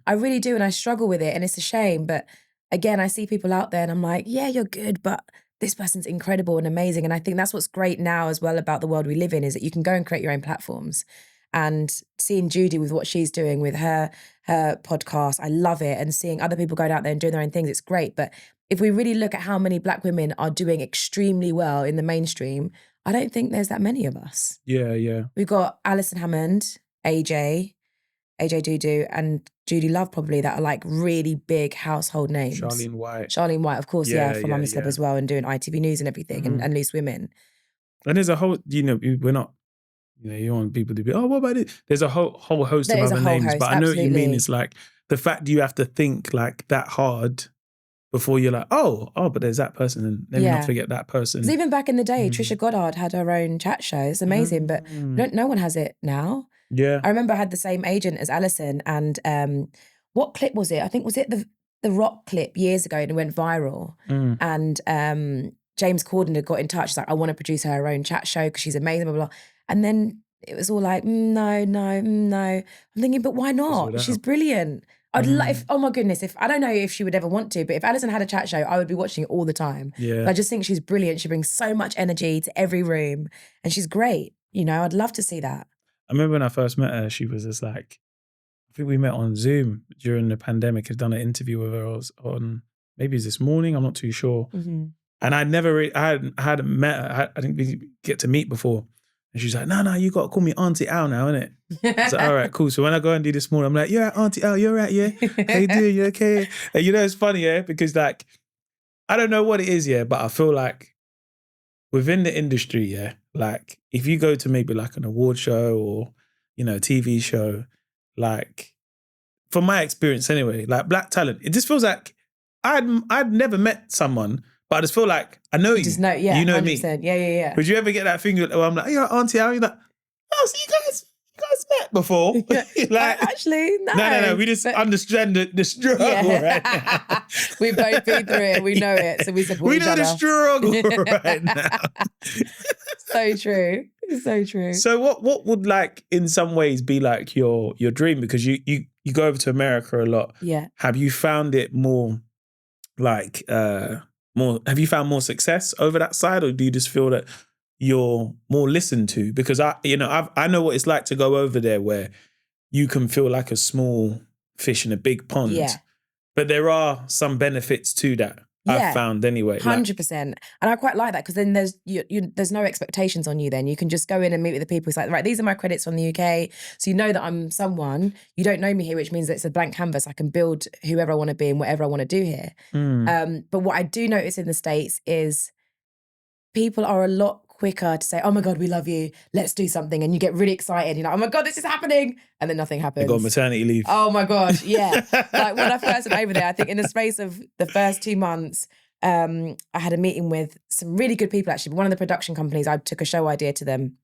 Speaker 2: I really do. And I struggle with it and it's a shame. But again, I see people out there and I'm like, yeah, you're good, but this person's incredible and amazing. And I think that's what's great now as well about the world we live in, is that you can go and create your own platforms. And seeing Judy with what she's doing with her podcast, I love it. And seeing other people going out there and doing their own things, it's great. But if we really look at how many black women are doing extremely well in the mainstream, I don't think there's that many of us.
Speaker 1: Yeah.
Speaker 2: We've got Alison Hammond, AJ Dudu, and Judy Love probably, that are like really big household names.
Speaker 1: Charlene White,
Speaker 2: of course, from Mummy Celeb as well, and doing ITV News and everything, and Loose Women.
Speaker 1: And there's a whole, you know, we're not, you know, you want people to be, oh, what about it? There's a whole host of other names, but I know what you mean. It's like the fact you have to think like that hard before you're like, oh, but there's that person, and let me not forget that person.
Speaker 2: Because even back in the day, Trisha Goddard had her own chat show. It's amazing, but no one has it now.
Speaker 1: Yeah.
Speaker 2: I remember I had the same agent as Alison, and what clip was it? I think, was it the Rock clip years ago, and it went viral. And James Corden had got in touch. He's like, I want to produce her own chat show because she's amazing, blah, blah, blah. And then it was all like, no. I'm thinking, but why not? She's brilliant. I'd like, oh my goodness, if I don't know if she would ever want to, but if Alison had a chat show, I would be watching it all the time.
Speaker 1: Yeah.
Speaker 2: But I just think she's brilliant. She brings so much energy to every room and she's great. You know, I'd love to see that.
Speaker 1: I remember when I first met her, she was just like, I think we met on Zoom during the pandemic. I'd done an interview with her on, maybe it was this morning, I'm not too sure. And I hadn't met her, I didn't really get to meet before. And she's like, no, you got to call me Auntie Al now, innit? So, all right, cool. So when I go and do this morning, I'm like, yeah, Auntie Al, you're right, yeah? How you doing? You okay? And you know, it's funny, yeah? Because like, I don't know what it is, yeah, but I feel like within the industry, yeah, like if you go to maybe like an award show or, you know, a TV show, like from my experience anyway, like black talent, it just feels like I'd never met someone, but I just feel like I know you.
Speaker 2: Just know, yeah,
Speaker 1: you know
Speaker 2: 100%.
Speaker 1: me.
Speaker 2: Yeah.
Speaker 1: Would you ever get that thing where I'm like, yeah, Auntie Al, you're like, oh, so you guys met before?
Speaker 2: Like, actually, no.
Speaker 1: No. We just understand the struggle right now.
Speaker 2: We've both been through it. We know it. So we support each other.
Speaker 1: We know the struggle right now.
Speaker 2: So true. It's so true.
Speaker 1: So what would like in some ways be like your dream? Because you go over to America a lot.
Speaker 2: Yeah.
Speaker 1: Have you found it more like have you found more success over that side, or do you just feel that you're more listened to? Because I know what it's like to go over there where you can feel like a small fish in a big pond.
Speaker 2: Yeah.
Speaker 1: But there are some benefits to that. I've found anyway.
Speaker 2: 100%. And I quite like that because then there's no expectations on you then. You can just go in and meet with the people. It's like, right, these are my credits from the UK. So you know that I'm someone. You don't know me here, which means that it's a blank canvas. I can build whoever I want to be and whatever I want to do here. But what I do notice in the States is people are a lot quicker to say, oh my God, we love you. Let's do something. And you get really excited. You're like, oh my God, this is happening. And then nothing happens.
Speaker 1: You got maternity leave.
Speaker 2: Oh my gosh, yeah. Like when I first went over there, I think in the space of the first 2 months, I had a meeting with some really good people actually. One of the production companies, I took a show idea to them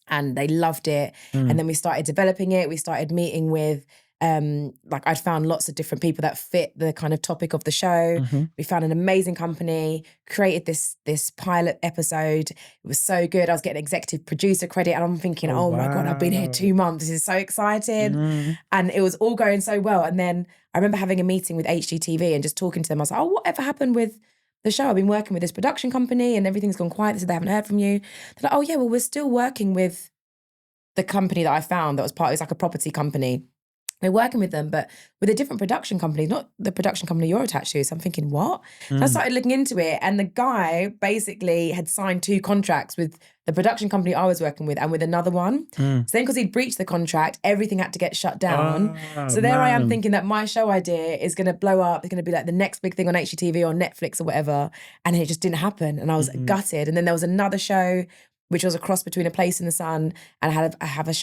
Speaker 2: and they loved it. And then we started developing it. We started meeting with like I'd found lots of different people that fit the kind of topic of the show. We found an amazing company, created this pilot episode. It was so good. I was getting executive producer credit and I'm thinking, oh my God, I've been here 2 months. This is so exciting. And it was all going so well. And then I remember having a meeting with HGTV and just talking to them. I was like, oh, whatever happened with the show? I've been working with this production company and everything's gone quiet. They said they haven't heard from you. They're like, oh yeah, well, we're still working with the company that I found that was it was like a property company. We're working with them, but with a different production company, not the production company you're attached to. So I'm thinking, what? And I started looking into it, and the guy basically had signed 2 contracts with the production company I was working with and with another one. So then because he'd breached the contract, everything had to get shut down. So there I am thinking that my show idea is going to blow up. It's going to be like the next big thing on HGTV or Netflix or whatever. And it just didn't happen. And I was gutted. And then there was another show which was a cross between A Place in the Sun and I had a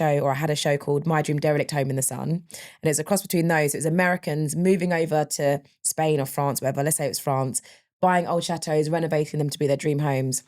Speaker 2: show called My Dream Derelict Home in the Sun. And it was a cross between those. It was Americans moving over to Spain or France, whatever, let's say it was France, buying old chateaus, renovating them to be their dream homes.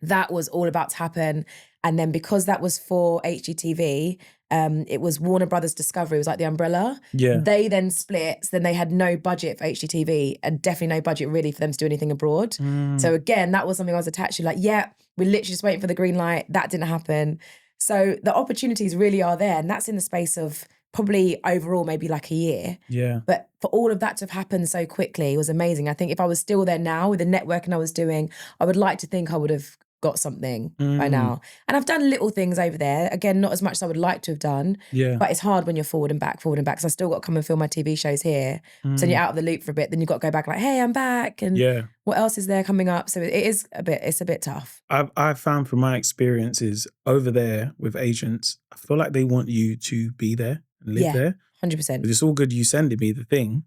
Speaker 2: That was all about to happen. And then because that was for HGTV, it was Warner Brothers Discovery, it was like the umbrella.
Speaker 1: Yeah.
Speaker 2: They then split, so then they had no budget for HGTV and definitely no budget really for them to do anything abroad. So again, that was something I was attached to, like, yeah, we're literally just waiting for the green light. That didn't happen. So the opportunities really are there. And that's in the space of probably overall maybe like a year.
Speaker 1: Yeah.
Speaker 2: But for all of that to have happened so quickly, it was amazing. I think if I was still there now with the networking I was doing, I would like to think I would have got something by now. And I've done little things over there. Again, not as much as I would like to have done.
Speaker 1: Yeah.
Speaker 2: But it's hard when you're forward and back. Because I still got to come and film my TV shows here. So you're out of the loop for a bit. Then you've got to go back like, hey, I'm back. And what else is there coming up? So it's a bit tough.
Speaker 1: I've found from my experiences over there with agents, I feel like they want you to be there and live there.
Speaker 2: 100%.
Speaker 1: It's all good you sending me the thing,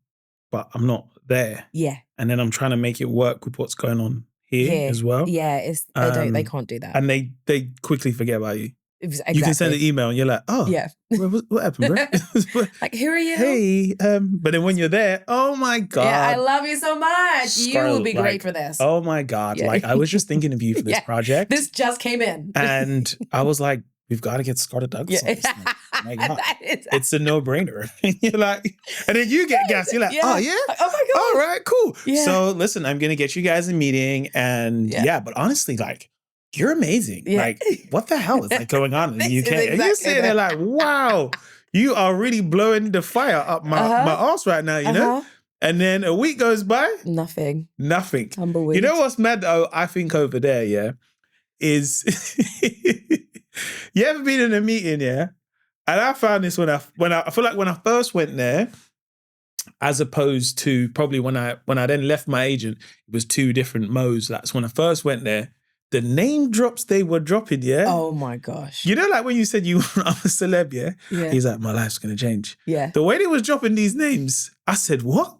Speaker 1: but I'm not there.
Speaker 2: Yeah.
Speaker 1: And then I'm trying to make it work with what's going on here as well.
Speaker 2: Yeah, they can't do that.
Speaker 1: And they quickly forget about you.
Speaker 2: Exactly.
Speaker 1: You can send an email and you're like, oh,
Speaker 2: yeah.
Speaker 1: what happened, bro?
Speaker 2: Like, who are you?
Speaker 1: Hey, but then when you're there, oh my God.
Speaker 2: Yeah, I love you so much.
Speaker 1: Scarlette,
Speaker 2: you will be great for this.
Speaker 1: Oh my God.
Speaker 2: Yeah.
Speaker 1: Like, I was just thinking of you for this project.
Speaker 2: This just came in.
Speaker 1: And I was like, we've got to get Scarlette Douglas on this thing. Oh my God. It's a no-brainer. You're like, and then you get gas. You're like, oh yeah?
Speaker 2: Oh my God.
Speaker 1: All right, cool.
Speaker 2: Yeah.
Speaker 1: So listen, I'm going to get you guys a meeting. And but honestly, like, you're amazing.
Speaker 2: Yeah.
Speaker 1: Like, what the hell is like going on in the UK?
Speaker 2: Exactly
Speaker 1: And you're sitting there like, wow, you are really blowing the fire up my arse right now, you know? And then a week goes by.
Speaker 2: Nothing.
Speaker 1: Tumbleweed. You know what's mad though, I think over there, is you ever been in a meeting, And I found this when I feel like when I first went there, as opposed to probably when I then left my agent, it was 2 different modes. That's when I first went there. The name drops they were dropping,
Speaker 2: Oh my gosh.
Speaker 1: You know, like when you said I'm a celeb,
Speaker 2: Yeah.
Speaker 1: He's like, my life's gonna change.
Speaker 2: Yeah.
Speaker 1: The way they was dropping these names, I said, what?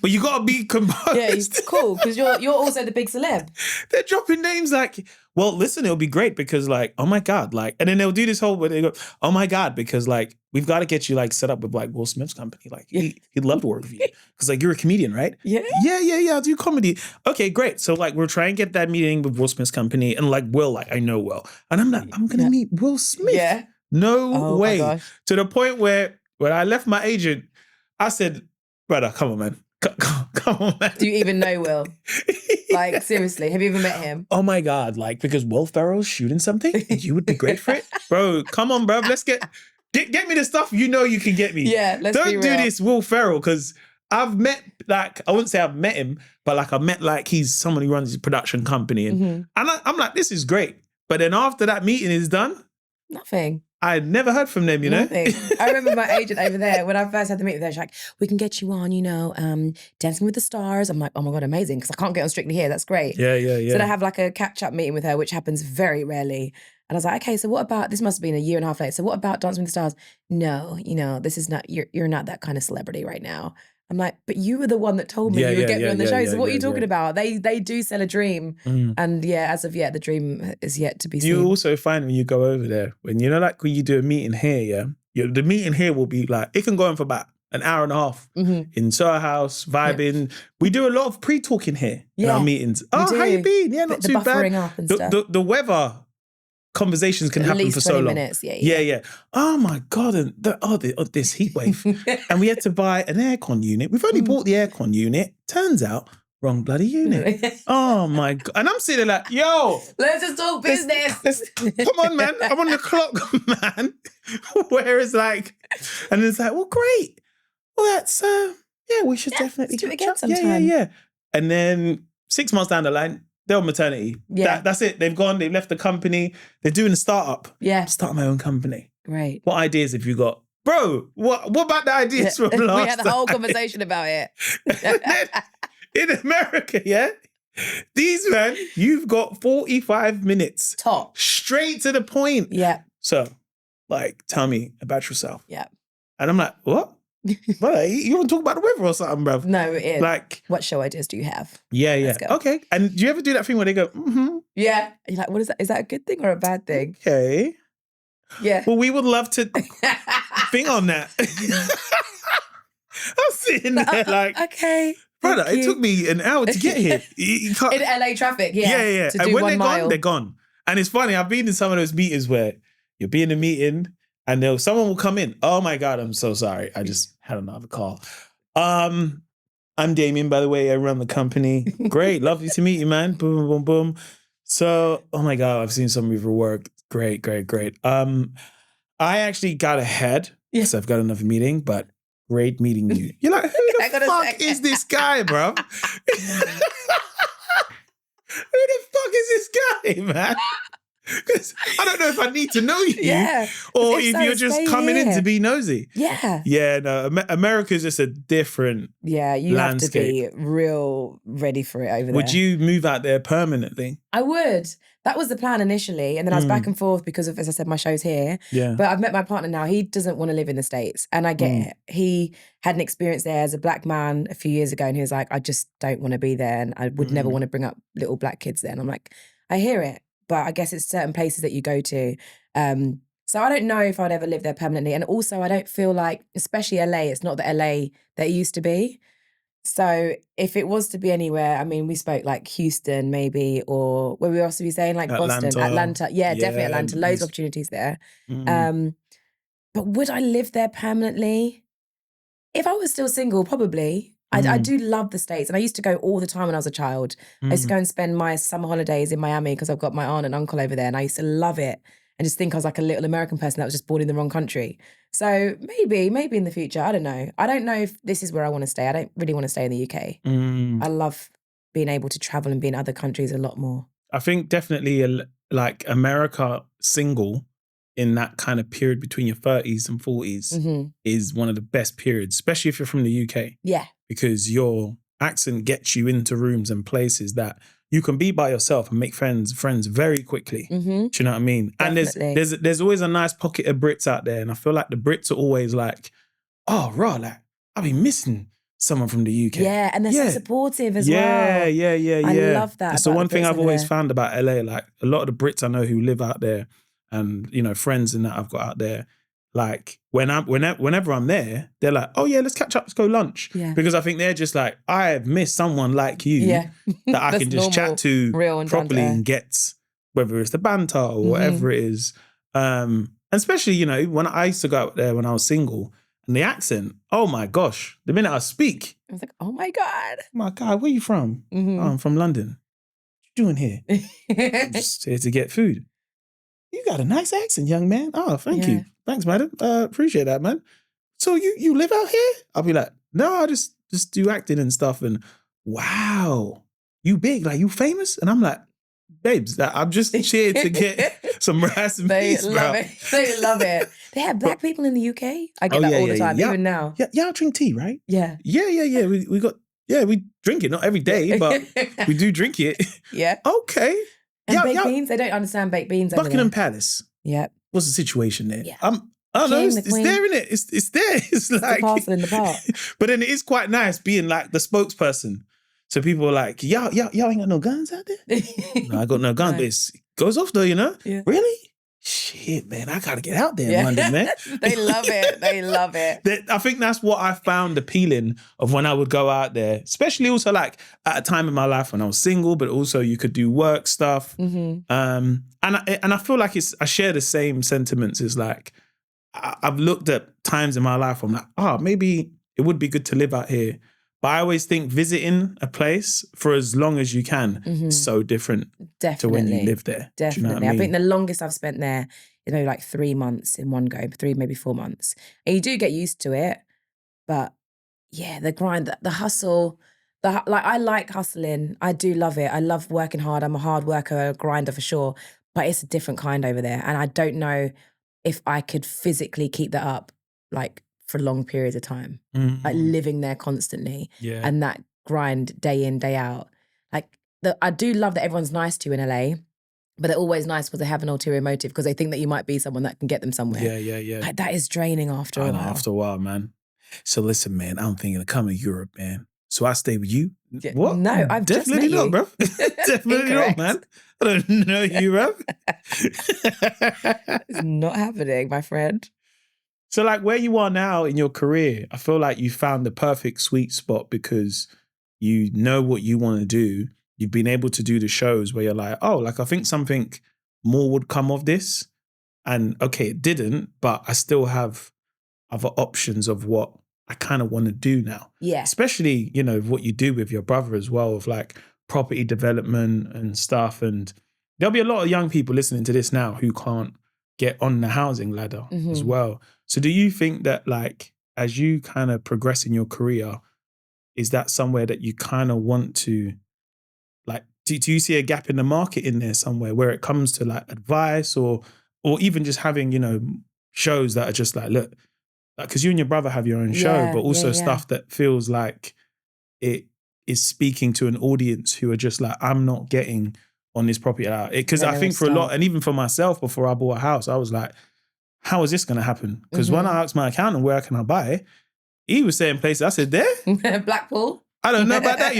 Speaker 1: But you gotta be composed.
Speaker 2: Yeah, it's cool because you're also the big celeb.
Speaker 1: They're dropping names like, well, listen, it'll be great because like, oh my God, like, and then they'll do this whole where they go, oh my God, because like we've got to get you like set up with like Will Smith's company. Like he'd love to work with you because like you're a comedian, right?
Speaker 2: Yeah.
Speaker 1: Yeah. I'll do comedy. Okay, great. So like we're trying to get that meeting with Will Smith's company and like Will, like I know Will, and I'm like, I'm gonna meet Will Smith.
Speaker 2: Yeah.
Speaker 1: No way.
Speaker 2: My gosh.
Speaker 1: To the point where when I left my agent, I said, brother, come on, man. Come on, man.
Speaker 2: Do you even know Will? Like, seriously, have you ever met him?
Speaker 1: Oh my God, like, because Will Ferrell's shooting something and you would be great for it? Bro, come on, bro. Let's get me the stuff you know you can get me.
Speaker 2: Yeah, let's be
Speaker 1: Don't do
Speaker 2: real.
Speaker 1: this, Will Ferrell, because I've met, like, I wouldn't say I've met him, but like I've met, like, he's someone who runs his production company. And, I'm like, this is great. But then after that meeting is done,
Speaker 2: Nothing.
Speaker 1: I had never heard from them, you know?
Speaker 2: Nothing. I remember my agent over there, when I first had the meeting with her, she's like, we can get you on, Dancing with the Stars. I'm like, oh my God, amazing. Because I can't get on Strictly Here. That's great.
Speaker 1: Yeah.
Speaker 2: So then I have like a catch-up meeting with her, which happens very rarely. And I was like, okay, so what about, this must have been a year and a half later. So what about Dancing with the Stars? No, this is not, you're not that kind of celebrity right now. I'm like, but you were the one that told me you would get me on the show. So what are you talking about? They do sell a dream. And as of yet, the dream is yet to be seen.
Speaker 1: You also find when you go over there, when like when you do a meeting here, the meeting here will be like, it can go on for about an hour and a half in Soho House, vibing. Yeah. We do a lot of pre-talking here in our meetings. Oh, how you been? Yeah, not too bad.
Speaker 2: Buffering up and stuff.
Speaker 1: The weather conversations can happen for so long.
Speaker 2: Minutes,
Speaker 1: yeah. Oh my God, and this heat wave. And we had to buy an aircon unit. We've only bought the aircon unit. Turns out, wrong bloody unit. Oh my God. And I'm sitting there like, yo.
Speaker 2: Let's just talk business.
Speaker 1: Come on, man. I'm on the clock, man. Whereas like, and it's like, well, great. Well, that's, we should definitely
Speaker 2: do it again
Speaker 1: sometime.
Speaker 2: sometime.
Speaker 1: Yeah. And then 6 months down the line, they're on maternity.
Speaker 2: Yeah.
Speaker 1: That's it. They've gone, they've left the company. They're doing a startup.
Speaker 2: Yeah.
Speaker 1: Start my own company.
Speaker 2: Great.
Speaker 1: What ideas have you got? Bro, what about the ideas from last
Speaker 2: We had a whole conversation about it.
Speaker 1: In America, these men, you've got 45 minutes.
Speaker 2: Top.
Speaker 1: Straight to the point.
Speaker 2: Yeah.
Speaker 1: So, like, tell me about yourself.
Speaker 2: Yeah.
Speaker 1: And I'm like, what? Bro, you want to talk about the weather or something, bruv?
Speaker 2: No, it is.
Speaker 1: Like,
Speaker 2: what show ideas do you have?
Speaker 1: Yeah.
Speaker 2: Let's go.
Speaker 1: Okay. And do you ever do that thing where they go,
Speaker 2: Yeah. You're like, what is that? Is that a good thing or a bad thing?
Speaker 1: Okay.
Speaker 2: Yeah.
Speaker 1: Well, we would love to think on that. I'm sitting there like,
Speaker 2: okay.
Speaker 1: Brother, it took me an hour to get here. You can't...
Speaker 2: In LA traffic,
Speaker 1: Yeah.
Speaker 2: To
Speaker 1: and
Speaker 2: do
Speaker 1: when
Speaker 2: 1
Speaker 1: they're
Speaker 2: mile.
Speaker 1: gone, they're gone. And it's funny, I've been in some of those meetings where you'll be in a meeting and someone will come in. Oh my God, I'm so sorry. I just had another call. I'm Damien, by the way. I run the company. Great. Lovely to meet you, man. Boom, boom, boom, boom. So, oh my God, I've seen some of your work. Great. I actually got ahead because I've got another meeting, but great meeting you. You're like, who the fuck is this guy, bro? Who the fuck is this guy, man? Because I don't know if I need to know you or if you're just coming in to be nosy.
Speaker 2: Yeah.
Speaker 1: Yeah, no, America's just a different
Speaker 2: you
Speaker 1: landscape.
Speaker 2: have to be real ready for it over there.
Speaker 1: Would you move out there permanently?
Speaker 2: I would. That was the plan initially. And then I was back and forth because of, as I said, my show's here.
Speaker 1: Yeah.
Speaker 2: But I've met my partner now. He doesn't want to live in the States. And I get it. He had an experience there as a black man a few years ago. And he was like, I just don't want to be there. And I would never want to bring up little black kids there. And I'm like, I hear it. But I guess it's certain places that you go to. So I don't know if I'd ever live there permanently. And also I don't feel like, especially LA, it's not the LA that it used to be. So if it was to be anywhere, I mean, we spoke like Houston maybe, or where we also be saying like Boston, Atlanta. Yeah, definitely Atlanta. Loads of opportunities there. But would I live there permanently? If I was still single, probably. I do love the States. And I used to go all the time when I was a child. I used to go and spend my summer holidays in Miami because I've got my aunt and uncle over there. And I used to love it. And just think I was like a little American person that was just born in the wrong country. So maybe in the future, I don't know. I don't know if this is where I want to stay. I don't really want to stay in the UK. I love being able to travel and be in other countries a lot more.
Speaker 1: I think definitely like America single in that kind of period between your 30s and 40s is one of the best periods, especially if you're from the UK.
Speaker 2: Yeah. Because
Speaker 1: your accent gets you into rooms and places that you can be by yourself and make friends very quickly. Do you know what I mean?
Speaker 2: Definitely.
Speaker 1: And there's always a nice pocket of Brits out there. And I feel like the Brits are always like, oh, raw, like, I've been missing someone from the UK.
Speaker 2: Yeah, and they're so supportive as well.
Speaker 1: Yeah.
Speaker 2: I love that.
Speaker 1: It's the one thing I've always found about LA. Like, a lot of the Brits I know who live out there and, you know, friends and that I've got out there, like, whenever I'm there, they're like, oh yeah, let's catch up, let's go lunch.
Speaker 2: Yeah.
Speaker 1: Because I think they're just like, I have missed someone like you that I can just chat to properly and get, whether it's the banter or whatever it is. And especially, you know, when I used to go out there when I was single, the accent, oh my gosh. The minute I speak,
Speaker 2: I was like, oh my God.
Speaker 1: Where you from?
Speaker 2: Mhm.
Speaker 1: Oh, I'm from London. What you doing here? I'm just here to get food. You got a nice accent, young man. Oh, thank
Speaker 2: Yeah.
Speaker 1: you. Thanks, madam. Appreciate that, man. So you live out here? I'll be like, no, I just do acting and stuff. And wow, you big, like you famous? And I'm like, babes, I'm just here to get some rice and
Speaker 2: They
Speaker 1: peas,
Speaker 2: love
Speaker 1: bro.
Speaker 2: it. They love it. They have black people in the UK. I get that all the time, even now.
Speaker 1: Yeah, y'all drink tea, right?
Speaker 2: Yeah.
Speaker 1: Yeah. We drink it, not every day, but we do drink it.
Speaker 2: Yeah.
Speaker 1: Okay.
Speaker 2: And baked beans? They don't understand baked beans over
Speaker 1: Buckingham
Speaker 2: there.
Speaker 1: Palace.
Speaker 2: Yep.
Speaker 1: What's the situation there?
Speaker 2: Yeah.
Speaker 1: I don't know.
Speaker 2: King,
Speaker 1: It's
Speaker 2: the queen.
Speaker 1: there, innit? It's there. It's like
Speaker 2: the parcel in the park.
Speaker 1: But then it is quite nice being like the spokesperson. So people are like, y'all ain't got no guns out there? No, I got no guns,
Speaker 2: No.
Speaker 1: but it goes off though, you know?
Speaker 2: Yeah.
Speaker 1: Really? Shit, man, I gotta get out there in London, man.
Speaker 2: They love it. They love it.
Speaker 1: I think that's what I found appealing of when I would go out there, especially also like at a time in my life when I was single, but also you could do work stuff.
Speaker 2: Mm-hmm.
Speaker 1: And I feel like I share the same sentiments as like, I've looked at times in my life where I'm like, maybe it would be good to live out here. But I always think visiting a place for as long as you can is so different to when you live there.
Speaker 2: Definitely.
Speaker 1: Do you know what I mean?
Speaker 2: think the longest I've spent there is maybe like 3 months in one go, 3, maybe 4 months. And you do get used to it. But yeah, the grind, the hustle, I like hustling. I do love it. I love working hard. I'm a hard worker, a grinder for sure. But it's a different kind over there. And I don't know if I could physically keep that up like for long periods of time. Like living there constantly.
Speaker 1: Yeah.
Speaker 2: And that grind day in, day out. Like I do love that everyone's nice to you in LA, but they're always nice because they have an ulterior motive because they think that you might be someone that can get them somewhere.
Speaker 1: Yeah.
Speaker 2: Like that is draining after a while.
Speaker 1: After a while, man. So listen, man, I'm thinking of coming to Europe, man. So I stay with you?
Speaker 2: Yeah,
Speaker 1: What?
Speaker 2: no, I've
Speaker 1: definitely
Speaker 2: just met
Speaker 1: not,
Speaker 2: you.
Speaker 1: bro. Definitely not, man. I don't know you, bro.
Speaker 2: It's not happening, my friend.
Speaker 1: So like where you are now in your career, I feel like you found the perfect sweet spot because you know what you want to do. You've been able to do the shows where you're like, I think something more would come of this. And okay, it didn't, but I still have other options of what I kind of want to do now.
Speaker 2: Yeah.
Speaker 1: Especially, what you do with your brother as well, of like property development and stuff. And there'll be a lot of young people listening to this now who can't get on the housing ladder as well. So do you think that like, as you kind of progress in your career, is that somewhere that you kind of want to, like, do you see a gap in the market in there somewhere where it comes to like advice or even just having, shows that are just like, look, because you and your brother have your own show, but also stuff that feels like it is speaking to an audience who are just like, I'm not getting on this property. Because I think for a lot, and even for myself, before I bought a house, I was like, how is this going to happen? Because when I asked my accountant, where can I buy? He was saying places. I said, there?
Speaker 2: Blackpool?
Speaker 1: I don't know about that,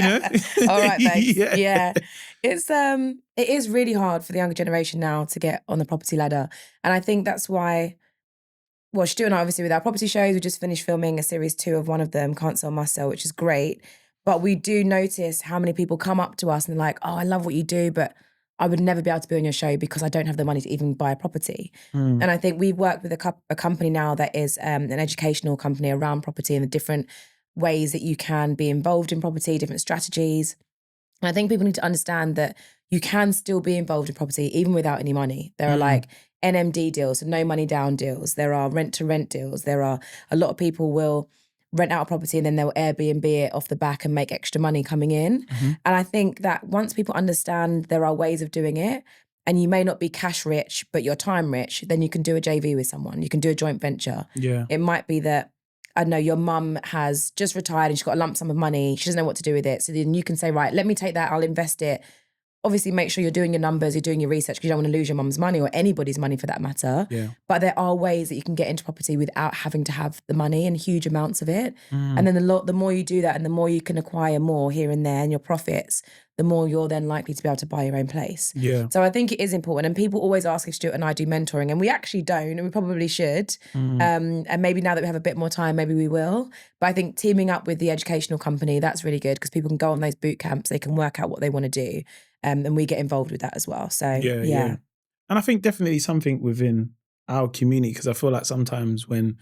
Speaker 2: All right, thanks.
Speaker 1: Yeah.
Speaker 2: It is really hard for the younger generation now to get on the property ladder. And I think that's why, well, Stu and I, obviously, with our property shows, we just finished filming a series 2 of one of them, Can't Sell Must Sell, which is great. But we do notice how many people come up to us and they're like, oh, I love what you do, but I would never be able to be on your show because I don't have the money to even buy a property. And I think we've worked with a company now that is an educational company around property and the different ways that you can be involved in property, different strategies. And I think people need to understand that you can still be involved in property even without any money. There are like NMD deals, so no money down deals. There are rent to rent deals. There are a lot of people will rent out a property and then they'll Airbnb it off the back and make extra money coming in. And I think that once people understand there are ways of doing it, and you may not be cash rich, but you're time rich, then you can do a JV with someone. You can do a joint venture.
Speaker 1: Yeah.
Speaker 2: It might be that, I don't know, your mum has just retired and she's got a lump sum of money. She doesn't know what to do with it. So then you can say, right, let me take that, I'll invest it. Obviously, make sure you're doing your numbers, you're doing your research because you don't want to lose your mum's money or anybody's money for that matter.
Speaker 1: Yeah.
Speaker 2: But there are ways that you can get into property without having to have the money and huge amounts of it. And then the more you do that and the more you can acquire more here and there and your profits, the more you're then likely to be able to buy your own place.
Speaker 1: Yeah.
Speaker 2: So I think it is important. And people always ask if Stuart and I do mentoring, and we actually don't, and we probably should. And maybe now that we have a bit more time, maybe we will. But I think teaming up with the educational company, that's really good because people can go on those boot camps, they can work out what they want to do. And we get involved with that as well. So yeah.
Speaker 1: And I think definitely something within our community, because I feel like sometimes when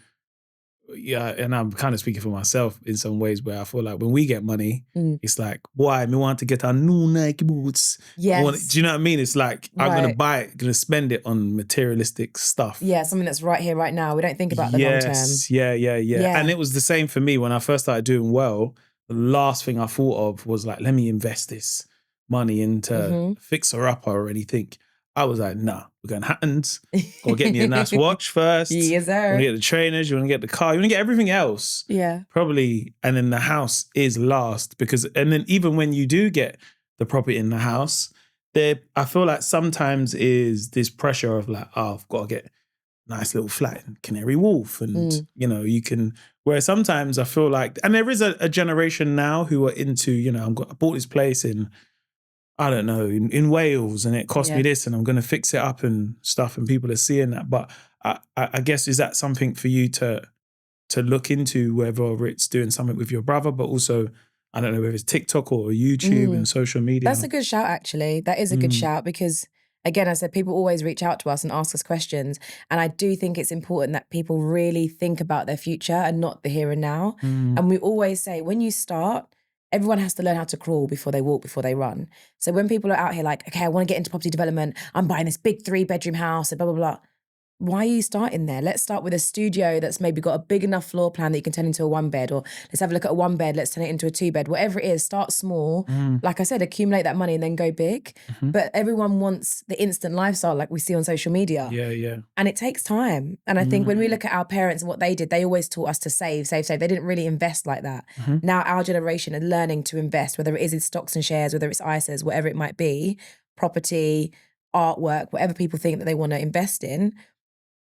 Speaker 1: yeah, and I'm kind of speaking for myself in some ways where I feel like when we get money, it's like, why? Me want to get a new Nike boots.
Speaker 2: Yes.
Speaker 1: Do you know what I mean? It's like, I'm going to
Speaker 2: Right.
Speaker 1: buy it, going to spend it on materialistic stuff.
Speaker 2: Yeah, something that's right here, right now. We don't think about the long term.
Speaker 1: Yeah. And it was the same for me when I first started doing well. The last thing I thought of was like, let me invest this money into fixer upper or anything. I was like, nah, we're going Hattons. Go get me a nice watch first.
Speaker 2: Yes,
Speaker 1: You
Speaker 2: sir.
Speaker 1: want to get the trainers, you want to get the car, you want to get everything else.
Speaker 2: Yeah.
Speaker 1: Probably. And then the house is last because, and then even when you do get the property in the house, I feel like sometimes is this pressure of like, oh, I've got to get a nice little flat in Canary Wharf. And, you know, you can, where sometimes I feel like, and there is a generation now who are into, you know, I bought this place in, I don't know, in Wales and it cost me this and I'm going to fix it up and stuff and people are seeing that. But I guess, is that something for you to look into, whether it's doing something with your brother, but also, I don't know, whether it's TikTok or YouTube and social media?
Speaker 2: That's a good shout, actually. That is a good shout because, again, I said people always reach out to us and ask us questions. And I do think it's important that people really think about their future and not the here and now. And we always say, when you start, everyone has to learn how to crawl before they walk, before they run. So when people are out here like, okay, I want to get into property development, I'm buying this big 3-bedroom house and blah, blah, blah. Why are you starting there? Let's start with a studio that's maybe got a big enough floor plan that you can turn into a 1-bed, or let's have a look at a 1-bed, let's turn it into a 2-bed, whatever it is, start small. Like I said, accumulate that money and then go big. But everyone wants the instant lifestyle like we see on social media.
Speaker 1: Yeah.
Speaker 2: And it takes time. And I think when we look at our parents and what they did, they always taught us to save. They didn't really invest like that. Now our generation is learning to invest, whether it is in stocks and shares, whether it's ISAs, whatever it might be, property, artwork, whatever people think that they want to invest in.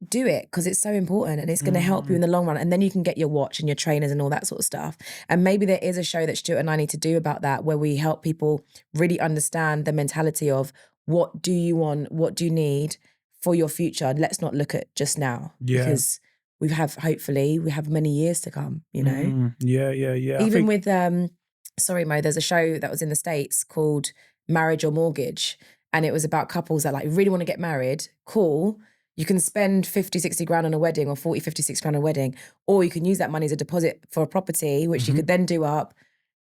Speaker 2: Do it because it's so important and it's going to help you in the long run. And then you can get your watch and your trainers and all that sort of stuff. And maybe there is a show that Stuart and I need to do about that, where we help people really understand the mentality of what do you want, what do you need for your future. Let's not look at just now because hopefully we have many years to come, you know?
Speaker 1: Yeah.
Speaker 2: Even with, sorry Mo, there's a show that was in the States called Marriage or Mortgage. And it was about couples that like really want to get married. Cool. You can spend 50, 60 grand on a wedding, or 40, 50, 60 grand on a wedding, or you can use that money as a deposit for a property, which you could then do up,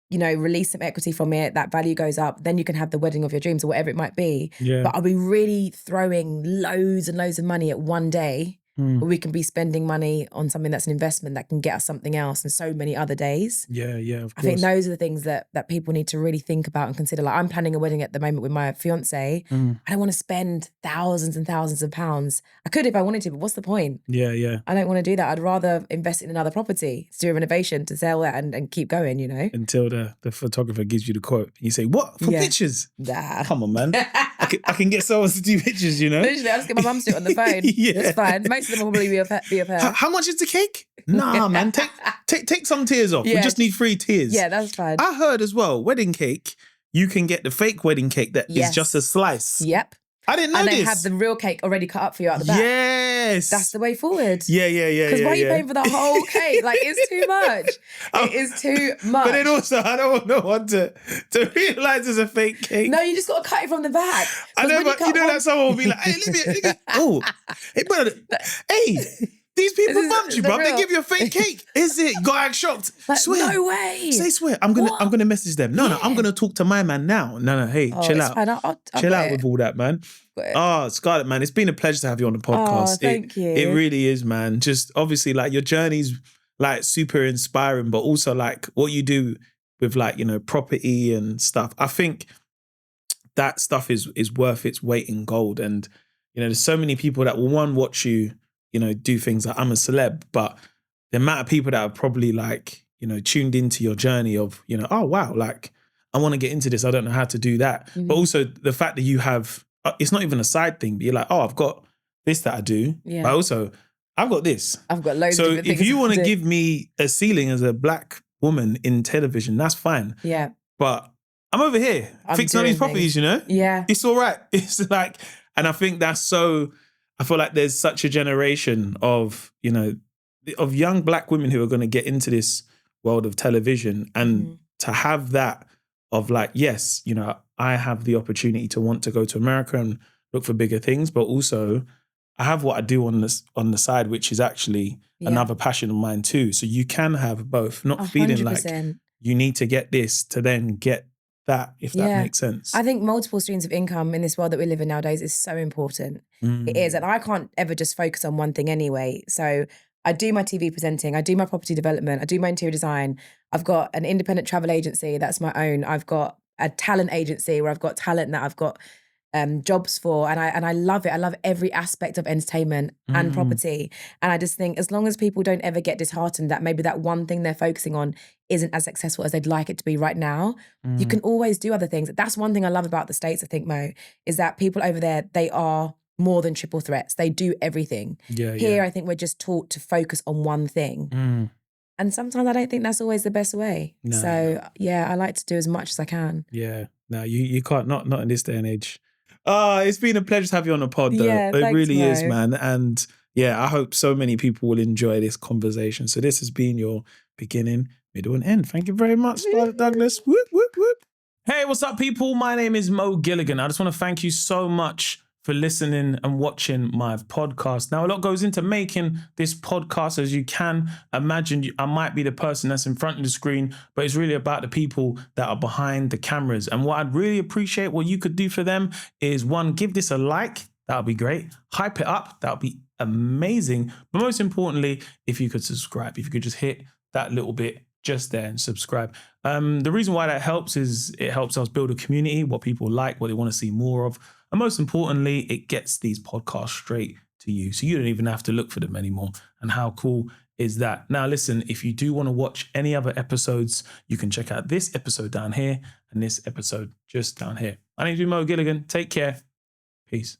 Speaker 2: you know, release some equity from it, that value goes up, then you can have the wedding of your dreams or whatever it might be.
Speaker 1: Yeah.
Speaker 2: But are we really throwing loads and loads of money at one day? Or we can be spending money on something that's an investment that can get us something else and so many other days.
Speaker 1: Yeah, of course.
Speaker 2: I think those are the things that people need to really think about and consider. Like, I'm planning a wedding at the moment with my fiance. I don't want to spend thousands and thousands of pounds. I could if I wanted to, but what's the point?
Speaker 1: Yeah.
Speaker 2: I don't want to do that. I'd rather invest in another property to do a renovation, to sell that and keep going, you know?
Speaker 1: Until the photographer gives you the quote. You say, what? For pictures?
Speaker 2: Nah.
Speaker 1: Come on, man. I can get someone to do pictures, you know?
Speaker 2: Literally, I'll just get my mum to do it on the phone. It's fine. Most of them will probably be of her.
Speaker 1: How much is the cake? Nah, man. Take some tears off. We
Speaker 2: Yeah.
Speaker 1: just need 3 tears.
Speaker 2: Yeah, that's fine.
Speaker 1: I heard as well, wedding cake, you can get the fake wedding cake that is just a slice.
Speaker 2: Yep.
Speaker 1: I didn't know
Speaker 2: and
Speaker 1: this.
Speaker 2: they have the real cake already cut up for you out the back.
Speaker 1: Yes.
Speaker 2: That's the way forward.
Speaker 1: Yeah.
Speaker 2: Because why are you paying for the whole cake? Like, it's too much. It is too much.
Speaker 1: But then also, I don't want no one to realise it's a fake cake.
Speaker 2: No, you just got to cut it from the back.
Speaker 1: I know, but you know that someone will be like, hey, let me oh, hey, brother, hey, these people bumped you, bro. They give you a fake cake. Is it? You got to act shocked.
Speaker 2: Like,
Speaker 1: Swear.
Speaker 2: no way.
Speaker 1: Say swear. I'm gonna message them. No, I'm gonna talk to my man now. No, hey, chill out.
Speaker 2: Fine. I'll
Speaker 1: chill out with all that, man. Oh, Scarlette, man, it's been a pleasure to have you on the podcast.
Speaker 2: Thank you.
Speaker 1: It really is, man. Just obviously, like, your journey's like super inspiring, but also like what you do with, like, you know, property and stuff. I think that stuff is worth its weight in gold. And, you know, there's so many people that will watch you, you know, do things like I'm a celeb, but the amount of people that are probably like, you know, tuned into your journey of, you know, oh wow, like I want to get into this. I don't know how to do that. But also the fact that you have, it's not even a side thing, but you're like, oh, I've got this that I do.
Speaker 2: Yeah.
Speaker 1: But also I've got this.
Speaker 2: I've got loads of
Speaker 1: So
Speaker 2: different
Speaker 1: if
Speaker 2: things
Speaker 1: you want to
Speaker 2: do.
Speaker 1: give me a ceiling as a black woman in television, that's fine.
Speaker 2: Yeah.
Speaker 1: But I'm over here fixing all these
Speaker 2: doing
Speaker 1: properties,
Speaker 2: things.
Speaker 1: you know?
Speaker 2: Yeah.
Speaker 1: It's all right. It's like, and I think that's so, I feel like there's such a generation of, you know, of young black women who are going to get into this world of television, and to have that of like, yes, you know, I have the opportunity to want to go to America and look for bigger things, but also I have what I do on the side, which is actually another passion of mine too. So you can have both, not feeling like
Speaker 2: 100%.
Speaker 1: you need to get this to then get that, if that makes sense.
Speaker 2: I think multiple streams of income in this world that we live in nowadays is so important. It is. And I can't ever just focus on one thing anyway. So I do my TV presenting, I do my property development, I do my interior design. I've got an independent travel agency that's my own. I've got a talent agency where I've got talent that I've got jobs for, and I love it. I love every aspect of entertainment and property. And I just think as long as people don't ever get disheartened that maybe that one thing they're focusing on isn't as successful as they'd like it to be right now, you can always do other things. That's one thing I love about the States, I think, Mo, is that people over there, they are more than triple threats. They do everything. Here, I think we're just taught to focus on one thing. And sometimes I don't think that's always the best way. I like to do as much as I can.
Speaker 1: Yeah. No, you can't, not in this day and age. It's been a pleasure to have you on the pod, though.
Speaker 2: Yeah,
Speaker 1: it
Speaker 2: thanks,
Speaker 1: really
Speaker 2: Mo.
Speaker 1: is, man. And yeah, I hope so many people will enjoy this conversation. So this has been your beginning, middle, and end. Thank you very much, Scarlette Douglas. Whoop, whoop, whoop. Hey, what's up, people? My name is Mo Gilligan. I just want to thank you so much for listening and watching my podcast. Now, a lot goes into making this podcast, as you can imagine. I might be the person that's in front of the screen, but it's really about the people that are behind the cameras. And what I'd really appreciate, what you could do for them is, one, give this a like. That would be great. Hype it up. That would be amazing. But most importantly, if you could subscribe, if you could just hit that little bit just there and subscribe. The reason why that helps is it helps us build a community, what people like, what they want to see more of. And most importantly, it gets these podcasts straight to you. So you don't even have to look for them anymore. And how cool is that? Now, listen, if you do want to watch any other episodes, you can check out this episode down here and this episode just down here. My name's Mo Gilligan. Take care. Peace.